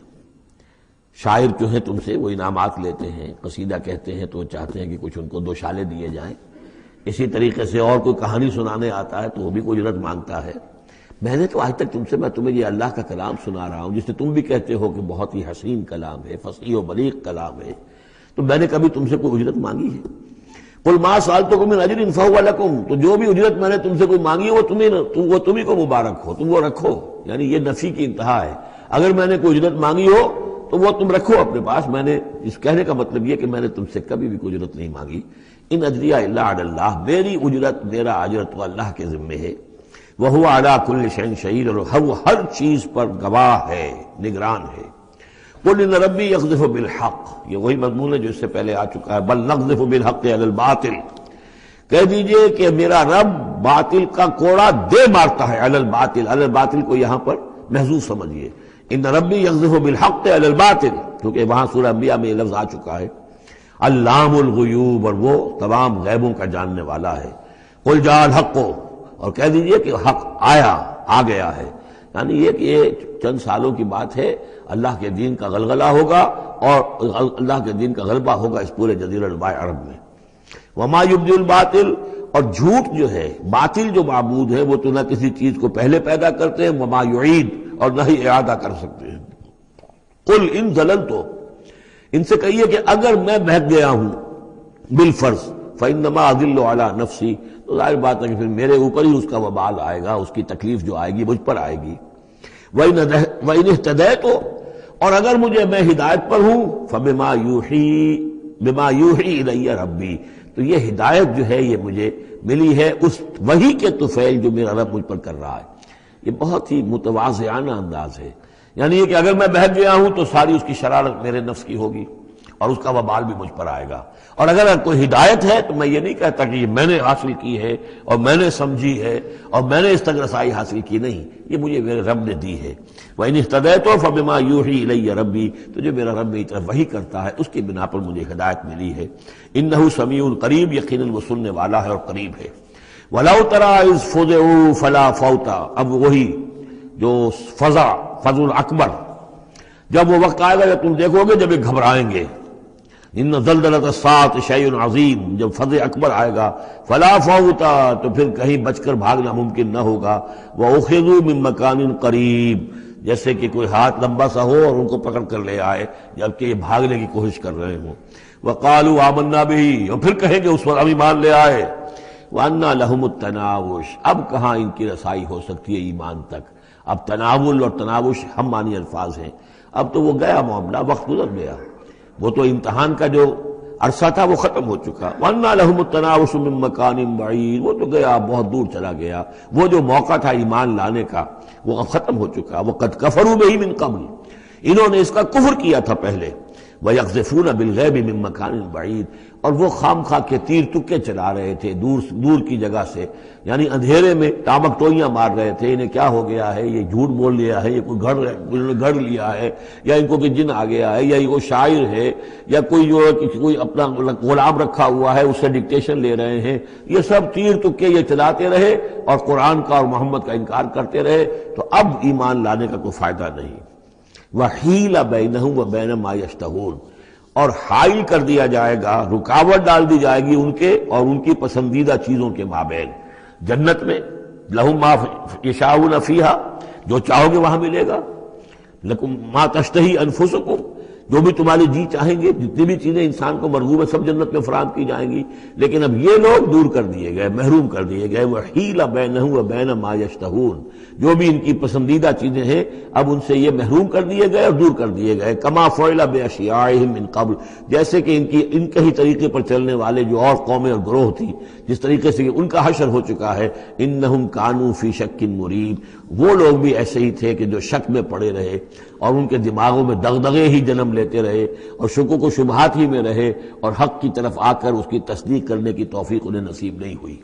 شاعر جو ہیں تم سے وہ انعامات لیتے ہیں، قصیدہ کہتے ہیں تو وہ چاہتے ہیں کہ کچھ ان کو دو شالے دیے جائیں، اسی طریقے سے اور کوئی کہانی سنانے آتا ہے تو وہ بھی کوئی اجرت مانگتا ہے۔ میں نے تو آج تک تم سے، میں تمہیں یہ اللہ کا کلام سنا رہا ہوں جس سے تم بھی کہتے ہو کہ بہت ہی حسین کلام ہے، فصیح و بلیغ کلام ہے، تو میں نے کبھی تم سے کوئی اجرت مانگی ہے؟ قل ما سألتکم من اجر فہو لکم، تو جو بھی اجرت میں نے تم سے کوئی مانگی ہے وہ تمہیں کو مبارک ہو، تم وہ رکھو، یعنی یہ نفی کی انتہا ہے۔ اگر میں نے کوئی اجرت مانگی ہو تو وہ تم رکھو اپنے پاس، میں نے اس کہنے کا مطلب یہ کہ میں نے تم سے کبھی بھی کوئی اجرت نہیں مانگی۔ ان اجریہ الا علی اللہ، میری اجرت، میرا اجر تو اللہ کے ذمے ہے۔ وہو علی کل شیء شہید، اور وہ ہر چیز پر گواہ ہے، نگران ہے۔ قل ان ربی یقذف بالحق، یہ وہی مضمون ہے جو اس سے پہلے آ چکا ہے، بل نقذف بالحق علی الباطل، کہہ دیجئے کہ میرا رب باطل کا کوڑا دے مارتا ہے، علی الباطل، علی الباطل کو یہاں پر محذوف سمجھیے، ان ربی یقذف بالحق علی الباطل، کیونکہ وہاں سورہ انبیاء میں یہ لفظ آ چکا ہے، علام الغیوب، اور وہ تمام غیبوں کا جاننے والا ہے۔ قل جاء الحق، اور کہہ دیجئے کہ حق آیا، آ گیا ہے، یعنی یہ کہ یہ چند سالوں کی بات ہے، اللہ کے دین کا غلغلہ ہوگا اور اللہ کے دین کا غلبہ ہوگا اس پورے جزیرہ نماء عرب میں۔ وما یبدی الباطل، اور جھوٹ جو ہے، باطل جو معبود ہے وہ تو نہ کسی چیز کو پہلے پیدا کرتے ہیں، وما یعید، اور نہ ہی اعادہ کر سکتے ہیں۔ قل ان ضللت، ان سے کہیے کہ اگر میں بہک گیا ہوں بالفرض، فانما اضل علی نفسی، تو ظاہر بات ہے کہ پھر میرے اوپر ہی اس کا وبال آئے گا، اس کی تکلیف جو آئے گی مجھ پر آئے گی۔ وَإِنِ اهْتَدَيْتُ، اور اگر میں ہدایت پر ہوں، فَبِمَا يُوحِي إِلَيَّ رَبِّي، تو یہ ہدایت جو ہے یہ مجھے ملی ہے اس وحی کے طفیل جو میرا رب مجھ پر کر رہا ہے۔ یہ بہت ہی متواضعانہ انداز ہے، یعنی یہ کہ اگر میں بہک گیا ہوں تو ساری اس کی شرارت میرے نفس کی ہوگی اور اس کا وبال بھی مجھ پر آئے گا، اور اگر کوئی ہدایت ہے تو میں یہ نہیں کہتا کہ یہ میں نے حاصل کی ہے اور میں نے سمجھی ہے اور میں نے اس تک رسائی حاصل کی، نہیں، یہ مجھے میرے رب نے دی ہے۔ وَإِنِ اهْتَدَيْتُ فَبِمَا يُوحِي إِلَيَّ رَبِّي، تو جو میرا رب میری طرف وحی کرتا ہے اس کی بنا پر مجھے ہدایت ملی ہے۔ إِنَّهُ سَمِيعٌ قریب، یقیناً وہ سننے والا ہے اور قریب ہے۔ وَلَوْ تَرَىٰ إِذْ فُزِعُوا فَلَا فَوْتَ، اب وہی جو فضع الاکبر، جب وہ وقت آئے گا جب تم دیکھو گے جب یہ گھبرائیں گے، ان زلزلۃ الساعۃ شیء عظیم، جب فضع اکبر آئے گا، فلا فوت، تو پھر کہیں بچ کر بھاگنا ممکن نہ ہوگا، وَأُخِذُوا مِن مَّكَانٍ قَرِيبٍ، جیسے کہ کوئی ہاتھ لمبا سا ہو اور ان کو پکڑ کر لے آئے جبکہ یہ بھاگنے کی کوشش کر رہے ہوں۔ وَقَالُوا آمَنَّا بِهِ، اور پھر کہیں گے اس پر ہم ایمان لے آئے۔ وَأَنَّىٰ لَهُمُ التَّنَاوُشُ، اب کہاں ان کی رسائی ہو سکتی ہے ایمان تک؟ اب تناول اور تناوش ہم معنی الفاظ ہیں، اب تو وہ گیا معاملہ، وقت گزر گیا، وہ تو امتحان کا جو عرصہ تھا وہ ختم ہو چکا۔ وَأَنَّىٰ لَهُمُ التَّنَاوُشُ مِن مَّكَانٍ بَعِيدٍ، وہ تو گیا، بہت دور چلا گیا، وہ جو موقع تھا ایمان لانے کا وہ اب ختم ہو چکا۔ وَقَدْ كَفَرُوا بِهِ مِن قَبْلُ، انہوں نے اس کا کفر کیا تھا پہلے۔ وَيَقْذِفُونَ بِالْغَيْبِ مِن مَّكَانٍ بَعِيدٍ، اور وہ خام خواہ کے تیر تکے چلا رہے تھے دور کی جگہ سے، یعنی اندھیرے میں ٹامک ٹوئیاں مار رہے تھے، انہیں کیا ہو گیا ہے، یہ جھوٹ بول لیا ہے، یہ کوئی گھڑ لیا ہے، یا ان کو کوئی جن آ گیا ہے، یا یہ کوئی شاعر ہے، یا کوئی جو کوئی اپنا غلام رکھا ہوا ہے اس سے ڈکٹیشن لے رہے ہیں، یہ سب تیر تکے یہ چلاتے رہے اور قرآن کا اور محمد کا انکار کرتے رہے، تو اب ایمان لانے کا کوئی فائدہ نہیں۔ وَحِيلَ بَيْنَهُمْ وَبَيْنَ مَا يَشْتَهُونَ، اور حائل کر دیا جائے گا، رکاوٹ ڈال دی جائے گی ان کے اور ان کی پسندیدہ چیزوں کے مابین۔ جنت میں لَهُم مَا يَشَاءُونَ فِيهَا، جو چاہو گے وہاں ملے گا، لَكُم مَا تَشْتَهِي أَنفُسُكُم، جو بھی تمہاری جی چاہیں گے، جتنی بھی چیزیں انسان کو مرغوب ہے سب جنت میں فراہم کی جائیں گی، لیکن اب یہ لوگ دور کر دیے گئے، محروم کر دیے گئے۔ وَحِيلَ بَيْنَهُمْ وَبَيْنَ مَا يَشْتَهُونَ، جو بھی ان کی پسندیدہ چیزیں ہیں اب ان سے یہ محروم کر دیے گئے اور دور کر دیے گئے۔ كَمَا فُعِلَ بِأَشْيَاعِهِم مِّن قَبْلُ، جیسے کہ ان کے ہی طریقے پر چلنے والے جو اور قومیں اور گروہ تھی، جس طریقے سے ان کا حشر ہو چکا ہے۔ إِنَّهُمْ كَانُوا فِي شَكٍّ مُّرِيبٍ، وہ لوگ بھی ایسے ہی تھے کہ جو شک میں پڑے رہے اور ان کے دماغوں میں دغدغے ہی جنم لیتے رہے اور شکوک و شبہات ہی میں رہے اور حق کی طرف آ کر اس کی تصدیق کرنے کی توفیق انہیں نصیب نہیں ہوئی۔